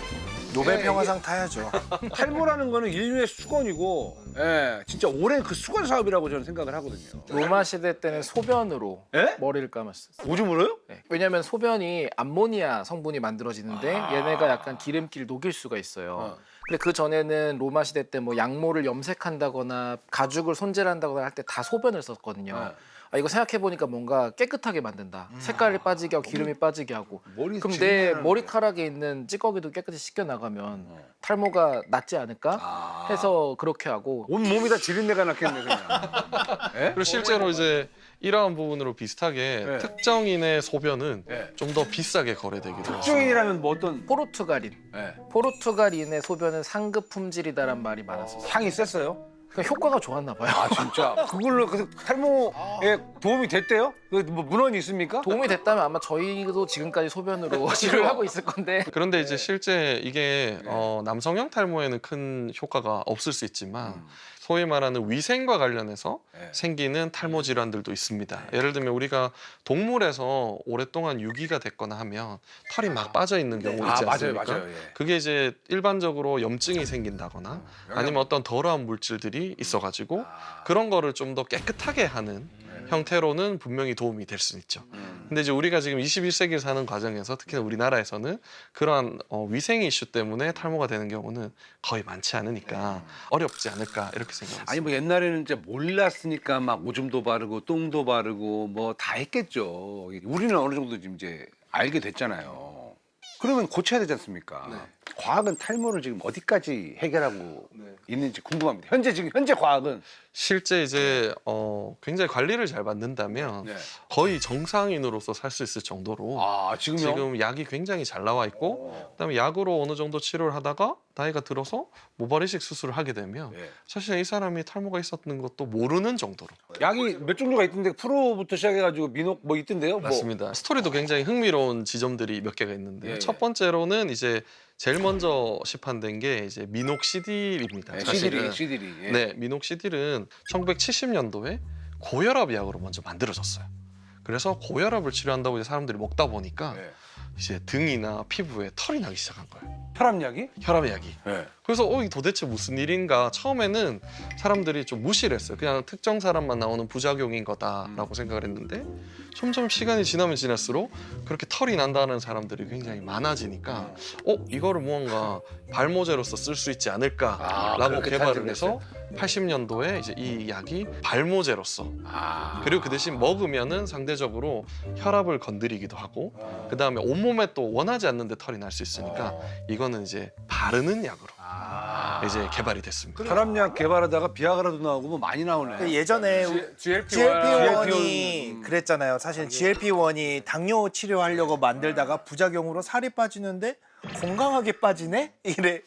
노벨 평화상 타야죠. 탈모라는 거는 인류의 수건이고, 예, 진짜 오랜 그 수건 사업이라고 저는 생각을 하거든요. 로마 시대 때는 소변으로 예? 머리를 감았어요. 오줌으로요? 네. 왜냐하면 소변이 암모니아 성분이 만들어지는데 얘네가 약간 기름기를 녹일 수가 있어요. 근데 그 전에는 로마 시대 때 뭐 양모를 염색한다거나 가죽을 손질한다거나 할 때 다 소변을 썼거든요. 아 이거 생각해 보니까 뭔가 깨끗하게 만든다. 색깔이 빠지게 하고 기름이 빠지게 하고. 머리 그럼 내 지금이라는 머리카락에 있는 찌꺼기도 깨끗이 씻겨 나가면 탈모가 낫지 않을까 해서 그렇게 하고. 온 몸이 다 지린내가 났겠네 그냥. 예? 그리고 실제로 이제 이러한 부분으로 비슷하게 네. 특정인의 소변은 네. 좀 더 비싸게 거래되기도 했습니다. 특정인이라면 뭐 어떤 포르투갈인. 예. 포르투갈인의 소변은 상급 품질이다란 말이 많았어요. 향이 셌어요? 그러니까 효과가 좋았나 봐요. 아 진짜 그걸로 그 탈모에 도움이 됐대요? 그 뭐 문헌이 있습니까? 도움이 됐다면 아마 저희도 지금까지 소변으로 치료를 하고 있을 건데. 그런데 이제 실제 이게 남성형 탈모에는 큰 효과가 없을 수 있지만 소위 말하는 위생과 관련해서 네. 생기는 탈모 질환들도 있습니다. 예를 들면 우리가 동물에서 오랫동안 유기가 됐거나 하면 털이 막 빠져 있는 경우 있지 맞아요, 않습니까? 맞아요. 예. 그게 이제 일반적으로 염증이 생긴다거나 아니면 어떤 더러운 물질들이 있어가지고 그런 거를 좀 더 깨끗하게 하는 형태로는 분명히 도움이 될 수 있죠. 근데 이제 우리가 지금 21세기를 사는 과정에서 특히나 우리나라에서는 그러한 위생 이슈 때문에 탈모가 되는 경우는 거의 많지 않으니까 어렵지 않을까 이렇게 생각합니다. 아니 뭐 옛날에는 이제 몰랐으니까 막 오줌도 바르고 똥도 바르고 뭐 다 했겠죠. 우리는 어느 정도 지금 이제 알게 됐잖아요. 그러면 고쳐야 되지 않습니까? 과학은 탈모를 지금 어디까지 해결하고 있는지 궁금합니다. 현재 과학은 실제 이제 굉장히 관리를 잘 받는다면 네. 거의 정상인으로서 살 수 있을 정도로 아 지금요? 지금 약이 굉장히 잘 나와 있고 그다음에 약으로 어느 정도 치료를 하다가 나이가 들어서 모발 이식 수술을 하게 되면 네. 사실 이 사람이 탈모가 있었는 것도 모르는 정도로 약이 몇 종류가 있던데 프로부터 시작해가지고 민옥 뭐 있던데요? 뭐. 맞습니다. 스토리도 굉장히 흥미로운 지점들이 몇 개가 있는데 예, 첫 번째로는 이제 제일 먼저 시판된 게 이제 미녹시딜입니다. 네, 사실은. 시들이. 예. 네, 미녹시딜은 1970년도에 고혈압 약으로 먼저 만들어졌어요. 그래서 고혈압을 치료한다고 이제 사람들이 먹다 보니까 예. 이제 등이나 피부에 털이 나기 시작한 거예요. 혈압약이? 혈압약이. 예. 그래서 이게 도대체 무슨 일인가 처음에는 사람들이 좀 무시를 했어요. 그냥 특정 사람만 나오는 부작용인 거다라고 생각을 했는데 점점 시간이 지나면 지날수록 그렇게 털이 난다는 사람들이 굉장히 많아지니까 이거를 무언가 발모제로서 쓸 수 있지 않을까라고 그렇게 개발을 탄생됐어요? 해서 80년도에 이제 이 약이 발모제로서 그리고 그 대신 먹으면은 상대적으로 혈압을 건드리기도 하고 그 다음에 온몸에 또 원하지 않는데 털이 날 수 있으니까 이거는 이제 바르는 약으로 이제 개발이 됐습니다. 혈압약 개발하다가 비아그라도 나오고 뭐 많이 나오네. 그 예전에 GLP-1이 그랬잖아요. 사실 GLP-1이 당뇨 치료하려고 만들다가 부작용으로 살이 빠지는데 건강하게 빠지네?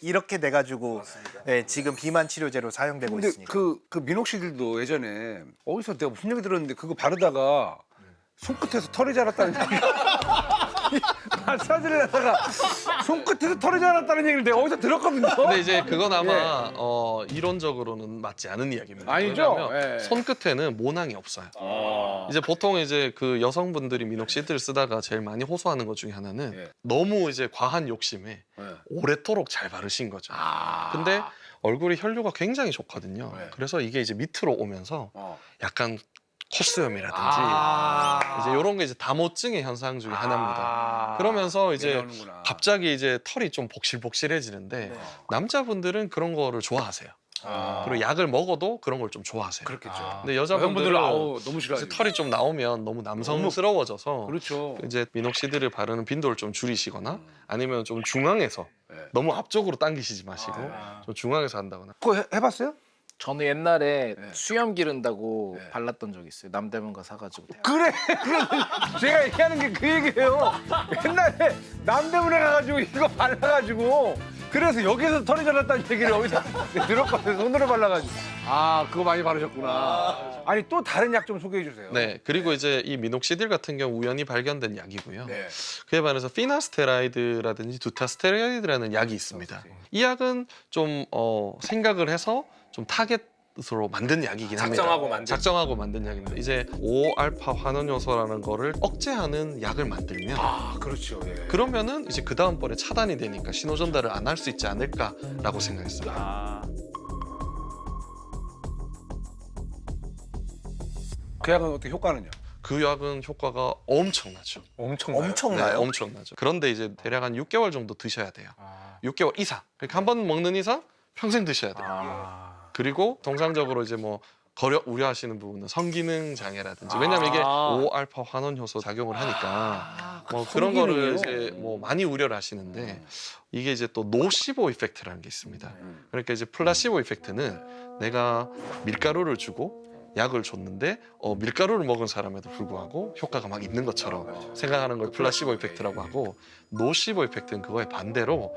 이렇게 돼가지고 네, 지금 비만 치료제로 사용되고 근데 있으니까. 그 민옥씨들도 예전에 어디서 내가 무슨 얘기 들었는데 그거 바르다가 손끝에서 털이 자랐다는 얘기. 마사지를 하다가 손끝에서 털이 자랐다는 얘기를 내가 어디서 들었거든요. 근데 이제 그건 아마 이론적으로는 맞지 않은 이야기입니다. 아니죠? 왜냐하면 예. 손끝에는 모낭이 없어요. 이제 보통 이제 그 여성분들이 미녹시딜을 쓰다가 제일 많이 호소하는 것 중에 하나는 예. 너무 이제 과한 욕심에 예. 오래도록 잘 바르신 거죠. 근데 얼굴이 혈류가 굉장히 좋거든요. 네. 그래서 이게 이제 밑으로 오면서 어. 약간 콧수염이라든지 아. 이제 이런 게 이제 다모증의 현상 중에 하나입니다. 그러면서 이제 내려오는구나. 갑자기 이제 털이 좀 복실복실해지는데 남자분들은 그런 거를 좋아하세요. 그리고 약을 먹어도 그런 걸 좀 좋아하세요. 그렇겠죠. 근데 여성분들은 여자분들은 아우 너무 이제 싫어하지. 털이 좀 나오면 너무 남성스러워져서 그렇죠. 이제 미녹시딜을 바르는 빈도를 좀 줄이시거나 아니면 좀 중앙에서 네. 너무 앞쪽으로 당기시지 마시고 좀 중앙에서 한다거나. 그거 해봤어요? 저는 옛날에 네. 수염 기른다고 네. 발랐던 적이 있어요. 남대문 가 사가지고. 그래. 제가 얘기하는 게 그 얘기예요. 옛날에 남대문에 가가지고 이거 발라가지고 그래서 여기서 털이 자랐다는 얘기를 어디서 들었거든요. 손으로 발라가지고. 아 그거 많이 바르셨구나. 아니 또 다른 약 좀 소개해 주세요. 네, 그리고 이제 이 미녹시딜 같은 경우 우연히 발견된 약이고요. 네. 그에 반해서 피나스테라이드라든지 두타스테로이드라는 약이 있습니다. 이 약은 좀 생각을 해서 좀 타겟으로 만든 약이긴 합니다. 작정하고 만든 약입니다. 이제 5알파 환원 요소라는 거를 억제하는 약을 만들면 아 그렇죠. 예. 그러면은 이제 그 다음번에 차단이 되니까 신호 전달을 안 할 수 있지 않을까라고 생각했어요. 그 약은 어떻게 효과는요? 그 약은 효과가 엄청나죠. 엄청나요? 네, 엄청나죠. 그런데 이제 대략 한 6개월 정도 드셔야 돼요. 6개월 이상. 그러니까 한 번 먹는 이상 평생 드셔야 돼요. 그리고 통상적으로 이제 뭐 우려하시는 부분은 성기능 장애라든지 왜냐하면 이게 5알파 환원 효소 작용을 하니까 뭐 그런 거를 이제 뭐 많이 우려를 하시는데 이게 이제 또 노시보 이펙트라는 게 있습니다. 그러니까 이제 플라시보 이펙트는 내가 밀가루를 주고 약을 줬는데 밀가루를 먹은 사람에도 불구하고 효과가 막 있는 것처럼 생각하는 걸 플라시보 이펙트라고 하고 노시보 이펙트는 그거에 반대로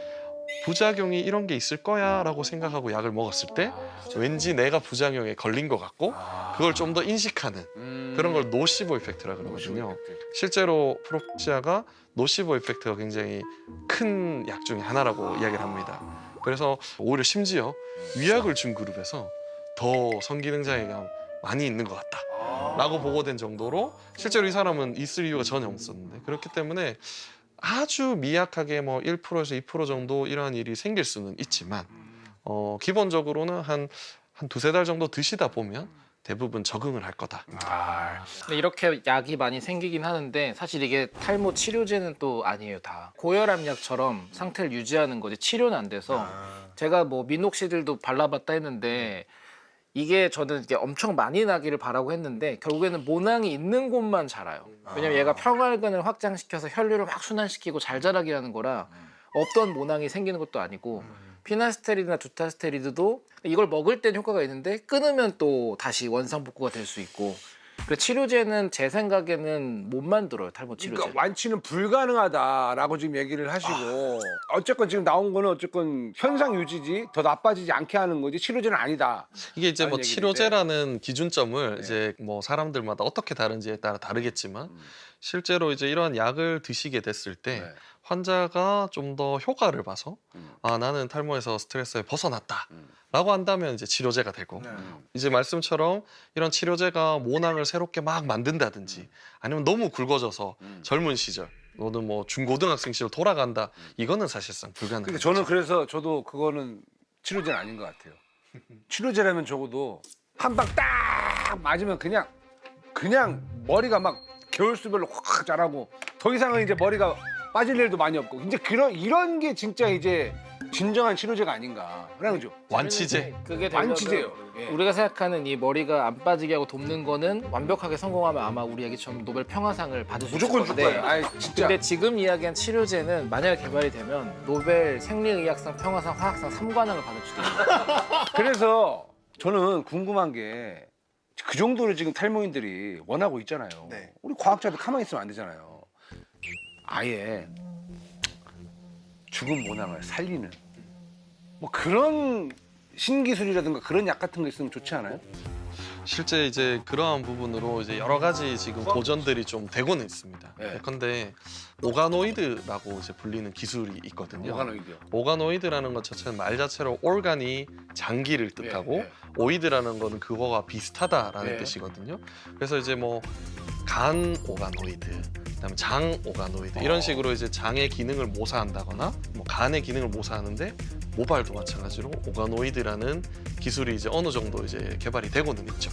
부작용이 이런 게 있을 거야 라고 생각하고 약을 먹었을 때 왠지 내가 부작용에 걸린 것 같고 그걸 좀 더 인식하는 그런 걸 노시보 이펙트라고 그러거든요. 실제로 프로페시아가 노시보 이펙트가 굉장히 큰 약 중에 하나라고 이야기를 합니다. 그래서 오히려 심지어 위약을 준 그룹에서 더 성기능 장애가 많이 있는 것 같다 라고 보고된 정도로 실제로 이 사람은 있을 이유가 전혀 없었는데 그렇기 때문에 아주 미약하게 뭐 1%에서 2% 정도 이러한 일이 생길 수는 있지만 기본적으로는 한 두세 달 정도 드시다 보면 대부분 적응을 할 거다. 근데 이렇게 약이 많이 생기긴 하는데 사실 이게 탈모 치료제는 또 아니에요 다. 고혈압 약처럼 상태를 유지하는 거지 치료는 안 돼서 제가 뭐 미녹시딜도 발라봤다 했는데 이게 저는 이게 엄청 많이 나기를 바라고 했는데 결국에는 모낭이 있는 곳만 자라요. 왜냐면 얘가 평활근을 확장시켜서 혈류를 확 순환시키고 잘 자라게 하는 거라 없던 모낭이 생기는 것도 아니고 피나스테리드나 두타스테리드도 이걸 먹을 땐 효과가 있는데 끊으면 또 다시 원상복구가 될 수 있고 그래 치료제는 제 생각에는 못 만들어요 탈모 치료제. 그러니까 완치는 불가능하다라고 지금 얘기를 하시고 어쨌건 지금 나온 거는 어쨌건 현상 유지지 더 나빠지지 않게 하는 거지 치료제는 아니다. 이게 이제 뭐 얘기인데. 치료제라는 기준점을 이제 뭐 사람들마다 어떻게 다른지에 따라 다르겠지만 실제로 이제 이러한 약을 드시게 됐을 때 네. 환자가 좀 더 효과를 봐서 아 나는 탈모에서 스트레스에 벗어났다 라고 한다면 이제 치료제가 되고 이제 말씀처럼 이런 치료제가 모낭을 새롭게 막 만든다든지 아니면 너무 굵어져서 젊은 시절 너는 뭐 중고등학생 시절 돌아간다 이거는 사실상 불가능해요. 그러니까 저는 그래서 저도 그거는 치료제는 아닌 것 같아요. 치료제라면 적어도 한 방 딱 맞으면 그냥 머리가 막 개월수별로 확 자라고 더 이상은 이제 머리가 빠질 일도 많이 없고 이제 이런 게 진짜 이제 진정한 치료제가 아닌가. 그래가지고 완치제. 그게 되려면 완치제요. 예. 우리가 생각하는 이 머리가 안 빠지게 하고 돕는 거는 완벽하게 성공하면 아마 우리 얘기처럼 노벨 평화상을 받을 수 있을 무조건 줄 건데 거예요. 아이 진짜. 근데 지금 이야기한 치료제는 만약에 개발이 되면 노벨 생리의학상, 평화상, 화학상 3관왕을 받을 수도 있어요. 그래서 저는 궁금한 게 그 정도로 지금 탈모인들이 원하고 있잖아요. 네. 우리 과학자들 가만히 있으면 안 되잖아요. 아예 죽은 모낭을 살리는 뭐 그런 신기술이라든가 그런 약 같은 거 있으면 좋지 않아요? 실제 이제 그러한 부분으로 이제 여러 가지 지금 도전들이 좀 되고는 있습니다. 네. 예컨대 오가노이드라고 이제 불리는 기술이 있거든요. 오가노이드요. 오가노이드라는 것 자체는 말 자체로 올간이 장기를 뜻하고 네, 네. 오이드라는 거는 그거와 비슷하다라는 네. 뜻이거든요. 그래서 이제 뭐 간 오가노이드, 그다음에 장 오가노이드 이런 식으로 이제 장의 기능을 모사한다거나 뭐 간의 기능을 모사하는데 모발도 마찬가지로 오가노이드라는 기술이 이제 어느 정도 이제 개발이 되고는 있죠.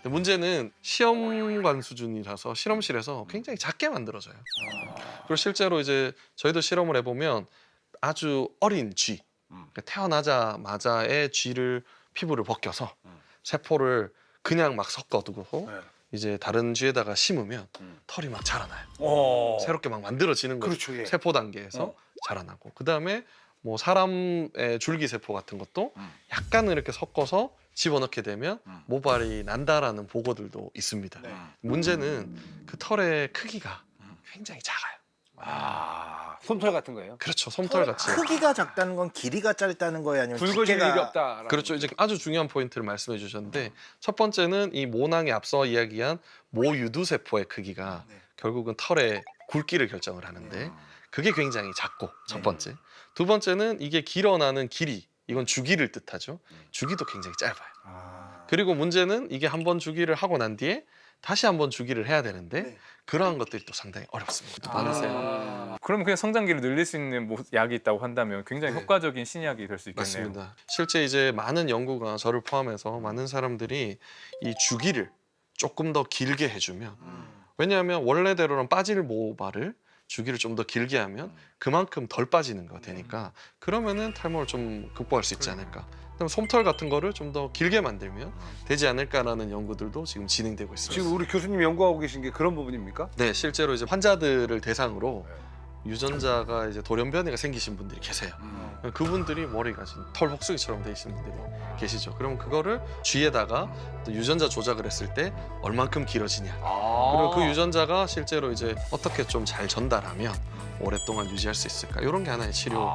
근데 문제는 시험관 수준이라서 실험실에서 굉장히 작게 만들어져요. 그리고 실제로 이제 저희도 실험을 해보면 아주 어린 쥐, 그러니까 태어나자마자의 쥐를 피부를 벗겨서 세포를 그냥 막 섞어두고 네. 이제 다른 쥐에다가 심으면 털이 막 자라나요. 어. 새롭게 막 만들어지는 거죠. 그렇죠. 예. 세포 단계에서 자라나고 그 다음에 뭐 사람의 줄기세포 같은 것도 약간은 이렇게 섞어서 집어넣게 되면 모발이 난다라는 보고들도 있습니다. 네. 문제는 그 털의 크기가 굉장히 작아요. 아, 솜털 같은 거예요? 그렇죠. 솜털 같이. 크기가 작다는 건 길이가 짧다는 거예요, 아니면 굵어질 두께가- 일이 없다. 그렇죠. 이제 아주 중요한 포인트를 말씀해 주셨는데 첫 번째는 이 모낭에 앞서 이야기한 모유두세포의 크기가 결국은 털의 굵기를 결정을 하는데 그게 굉장히 작고 첫 번째. 두 번째는 이게 길어나는 길이 이건 주기를 뜻하죠. 주기도 굉장히 짧아요. 그리고 문제는 이게 한 번 주기를 하고 난 뒤에 다시 한 번 주기를 해야 되는데 그러한 것들이 또 상당히 어렵습니다. 많으세요. 그럼 그냥 성장기를 늘릴 수 있는 뭐 약이 있다고 한다면 굉장히 네. 효과적인 신약이 될 수 있겠네요. 맞습니다. 실제 이제 많은 연구가 저를 포함해서 많은 사람들이 이 주기를 조금 더 길게 해주면 왜냐하면 원래대로는 빠질 모발을 주기를 좀 더 길게 하면 그만큼 덜 빠지는 거 되니까 그러면은 탈모를 좀 극복할 수 있지 않을까. 그다음에 솜털 같은 거를 좀 더 길게 만들면 되지 않을까라는 연구들도 지금 진행되고 있습니다. 지금 우리 교수님 연구하고 계신 게 그런 부분입니까? 네, 실제로 이제 환자들을 대상으로 유전자가 이제 돌연변이가 생기신 분들이 계세요. 그분들이 머리가 지금 털 복숭이처럼 돼 있는 분들이 계시죠. 그러면 그거를 쥐에다가 또 유전자 조작을 했을 때 얼만큼 길어지냐. 그리고 그 유전자가 실제로 이제 어떻게 좀 잘 전달하면 오랫동안 유지할 수 있을까. 이런 게 하나의 치료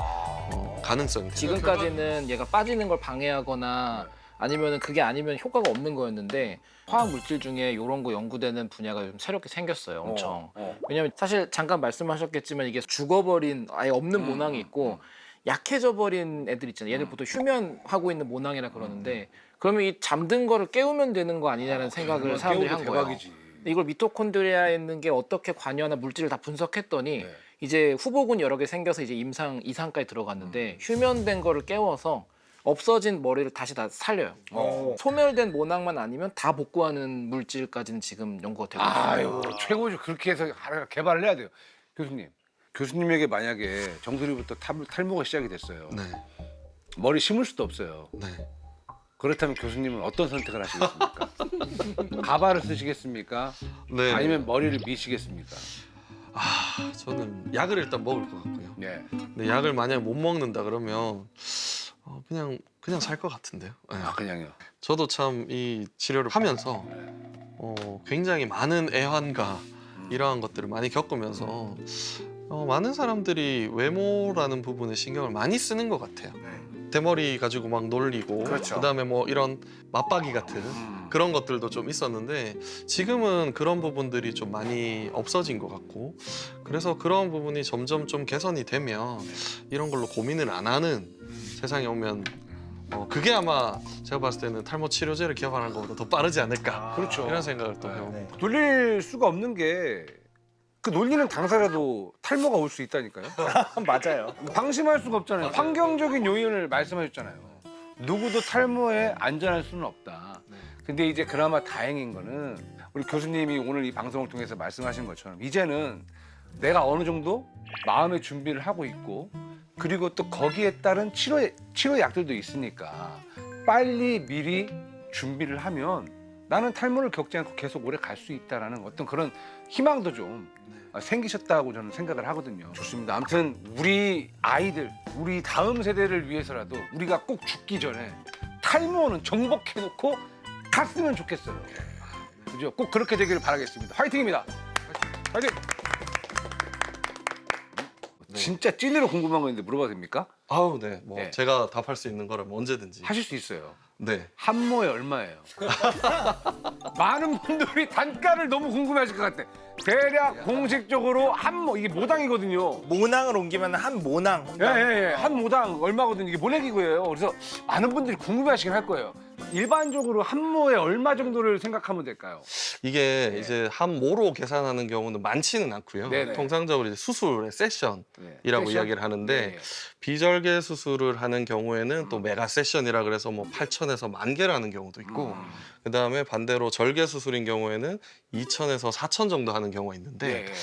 가능성이 돼요. 지금까지는 얘가 빠지는 걸 방해하거나 아니면은 그게 아니면 효과가 없는 거였는데 화학 물질 중에 이런 거 연구되는 분야가 좀 새롭게 생겼어요. 엄청. 왜냐면 사실 잠깐 말씀하셨겠지만 이게 죽어버린 아예 없는 모낭이 있고 약해져 버린 애들 있잖아요. 얘들 보통 휴면하고 있는 모낭이라 그러는데 그러면 이 잠든 거를 깨우면 되는 거 아니냐는 생각을 사람들이 한 거예요. 대박이지. 이걸 미토콘드리아에 있는 게 어떻게 관여하나 물질을 다 분석했더니 이제 후보군 여러 개 생겨서 이제 임상 이상까지 들어갔는데 휴면된 거를 깨워서 없어진 머리를 다시 다 살려요. 소멸된 모낭만 아니면 다 복구하는 물질까지는 지금 연구가 되고 있어요. 아유, 최고죠. 그렇게 해서 개발을 해야 돼요. 교수님. 교수님에게 만약에 정수리부터 탈모가 시작이 됐어요. 네, 머리 심을 수도 없어요. 네. 그렇다면 교수님은 어떤 선택을 하시겠습니까? 가발을 쓰시겠습니까? 네. 아니면 머리를 미시겠습니까? 저는 약을 일단 먹을 것 같고요. 네. 근데 약을 만약 못 먹는다 그러면 그냥 살 것 같은데요. 네. 아, 그냥요. 저도 참 이 치료를 하면서 굉장히 많은 애환과 이러한 것들을 많이 겪으면서 많은 사람들이 외모라는 부분에 신경을 많이 쓰는 것 같아요. 대머리 가지고 막 놀리고 그렇죠. 그다음에 뭐 이런 맞박이 같은 그런 것들도 좀 있었는데 지금은 그런 부분들이 좀 많이 없어진 것 같고 그래서 그런 부분이 점점 좀 개선이 되면 이런 걸로 고민을 안 하는 세상에 오면 그게 아마 제가 봤을 때는 탈모 치료제를 개발하는 것보다 더 빠르지 않을까 그렇죠. 이런 생각을 또 해요. 네. 놀릴 수가 없는 게 그 놀리는 당사자도 탈모가 올 수 있다니까요. 맞아요. 방심할 수가 없잖아요. 환경적인 요인을 말씀하셨잖아요. 누구도 탈모에 안전할 수는 없다. 근데 이제 그나마 다행인 거는 우리 교수님이 오늘 이 방송을 통해서 말씀하신 것처럼 이제는 내가 어느 정도 마음의 준비를 하고 있고 그리고 또 거기에 따른 치료 약들도 있으니까 빨리 미리 준비를 하면 나는 탈모를 겪지 않고 계속 오래 갈 수 있다라는 어떤 그런 희망도 좀 생기셨다고 저는 생각을 하거든요. 좋습니다. 아무튼 우리 아이들, 우리 다음 세대를 위해서라도 우리가 꼭 죽기 전에 탈모는 정복해놓고 갔으면 좋겠어요. 그죠? 꼭 그렇게 되기를 바라겠습니다. 화이팅입니다. 화이팅! 진짜 찐으로 궁금한 거 있는데 물어봐도 됩니까? 아우 네, 뭐 네. 제가 답할 수 있는 거라면 언제든지. 하실 수 있어요. 네. 한모에 얼마예요? 많은 분들이 단가를 너무 궁금해하실 것 같아. 대략 공식적으로 한모 이게 모당이거든요. 모낭을 옮기면 한 모낭. 예. 한 모당 얼마거든요. 이게 모내기고예요. 그래서 많은 분들이 궁금해하시긴 할 거예요. 일반적으로 한모에 얼마 정도를 생각하면 될까요? 이게 이제 한 모로 계산하는 경우는 많지는 않고요. 네네. 통상적으로 이제 수술의 세션이라고 세션? 이야기를 하는데 네. 비절개 수술을 하는 경우에는 또 메가 세션이라 그래서 뭐 8천에서 10,000개를 하는 경우도 있고 그다음에 반대로 절개 수술인 경우에는 2천에서 4천 정도 하는 경우가 있는데 네.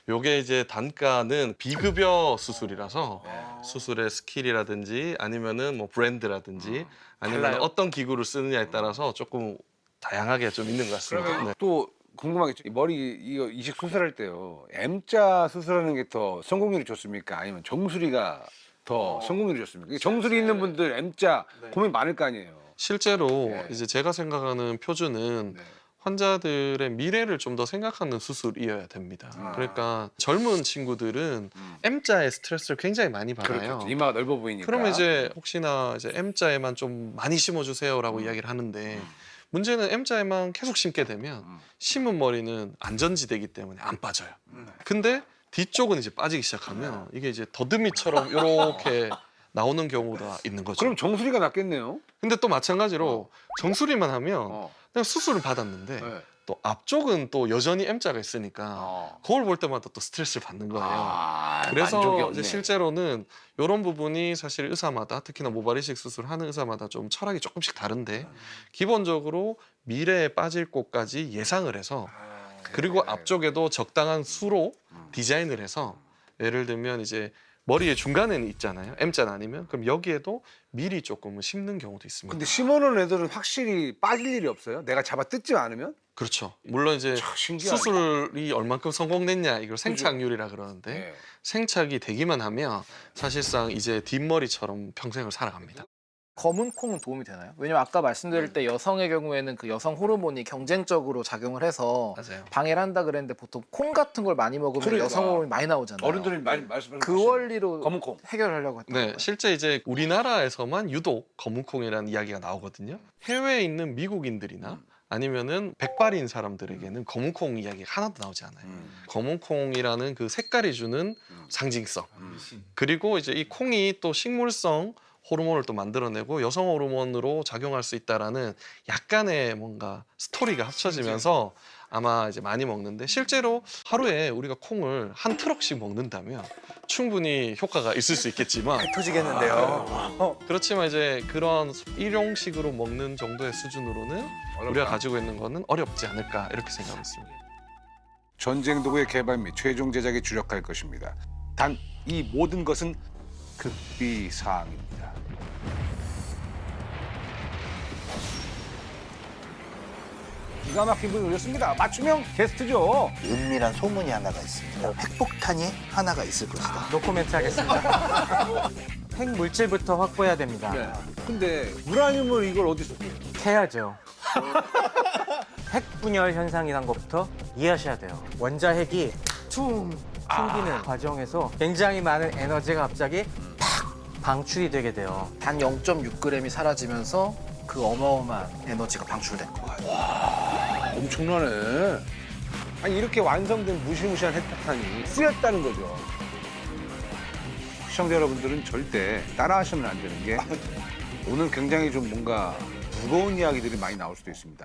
요게 이제 단가는 비급여 수술이라서 수술의 스킬이라든지 아니면은 뭐 브랜드라든지 아니면 달라요? 어떤 기구를 쓰느냐에 따라서 조금 다양하게 좀 있는 것 같습니다. 그러면 네. 또 궁금한 게 있죠. 머리 이거 이식 수술할 때요. M자 수술하는 게 더 성공률이 좋습니까? 아니면 정수리가 더 성공률이 좋습니까? 정수리 있는 분들 M자 고민 많을 거 아니에요. 실제로 네. 이제 제가 생각하는 표준은 환자들의 미래를 좀 더 생각하는 수술이어야 됩니다. 그러니까 젊은 친구들은 M자의 스트레스를 굉장히 많이 받아요. 그렇죠. 이마가 넓어 보이니까. 그러면 이제 혹시나 이제 M자에만 좀 많이 심어주세요라고 이야기를 하는데 문제는 M자에만 계속 심게 되면 심은 머리는 안전지대이기 때문에 안 빠져요. 근데 뒤쪽은 이제 빠지기 시작하면 이게 이제 더듬이처럼 이렇게 나오는 경우가 있는 거죠. 그럼 정수리가 낫겠네요. 근데 또 마찬가지로 정수리만 하면 어. 그냥 수술을 받았는데 네. 또 앞쪽은 또 여전히 M자가 있으니까 어. 거울 볼 때마다 또 스트레스를 받는 거예요. 만족이 그래서 없네. 이제 실제로는 이런 부분이 사실 의사마다 특히나 모발 이식 수술하는 의사마다 좀 철학이 조금씩 다른데 기본적으로 미래에 빠질 곳까지 예상을 해서 그리고 앞쪽에도 적당한 수로 디자인을 해서 예를 들면 이제 머리의 중간에는 있잖아요. M자는 아니면 그럼 여기에도 미리 조금은 심는 경우도 있습니다. 근데 심어놓은 애들은 확실히 빠질 일이 없어요? 내가 잡아 뜯지 않으면? 그렇죠. 물론 이제 신기하네. 수술이 얼만큼 성공됐냐 이걸 생착률이라 그러는데 네. 생착이 되기만 하면 사실상 이제 뒷머리처럼 평생을 살아갑니다. 검은 콩은 도움이 되나요? 왜냐면 아까 말씀드릴 때 여성의 경우에는 그 여성 호르몬이 경쟁적으로 작용을 해서 맞아요. 방해를 한다 그랬는데 보통 콩 같은 걸 많이 먹으면 그러니까. 여성 호르몬이 많이 나오잖아요. 어른들이 많이 말씀하시는 그 원리로 검은 콩. 해결하려고 했던 네, 거예요. 실제 이제 우리나라에서만 유독 검은콩이라는 이야기가 나오거든요. 해외에 있는 미국인들이나 아니면은 백발인 사람들에게는 검은콩 이야기가 하나도 나오지 않아요. 검은콩이라는 그 색깔이 주는 상징성. 그리고 이제 이 콩이 또 식물성 호르몬을 또 만들어내고 여성 호르몬으로 작용할 수 있다라는 약간의 뭔가 스토리가 합쳐지면서 아마 이제 많이 먹는데 실제로 하루에 우리가 콩을 한 트럭씩 먹는다면 충분히 효과가 있을 수 있겠지만 터지겠는데요. 그렇지만 이제 그런 일용식으로 먹는 정도의 수준으로는 우리가 가지고 있는 거는 어렵지 않을까 이렇게 생각하고 있습니다. 전쟁 도구의 개발 및 최종 제작에 주력할 것입니다. 단 이 모든 것은 극비 사항입니다. 기가 막힌 분이 오셨습니다. 맞춤형 게스트죠. 은밀한 소문이 하나가 있습니다. 핵폭탄이 하나가 있을 것이다. 노코멘트 하겠습니다. 핵 물질부터 확보해야 됩니다. 네. 근데 우라늄을 이걸 어디서 구해요? 캐야죠. 핵 분열 현상이란 것부터 이해하셔야 돼요. 원자핵이 퉁 튕기는 과정에서 굉장히 많은 에너지가 갑자기 팍 방출이 되게 돼요. 단 0.6g이 사라지면서 그 어마어마한 에너지가 방출된 거예요. 엄청나네. 아니 이렇게 완성된 무시무시한 핵폭탄이 쓰였다는 거죠. 시청자 여러분들은 절대 따라하시면 안 되는 게 오늘 굉장히 좀 뭔가 무거운 이야기들이 많이 나올 수도 있습니다.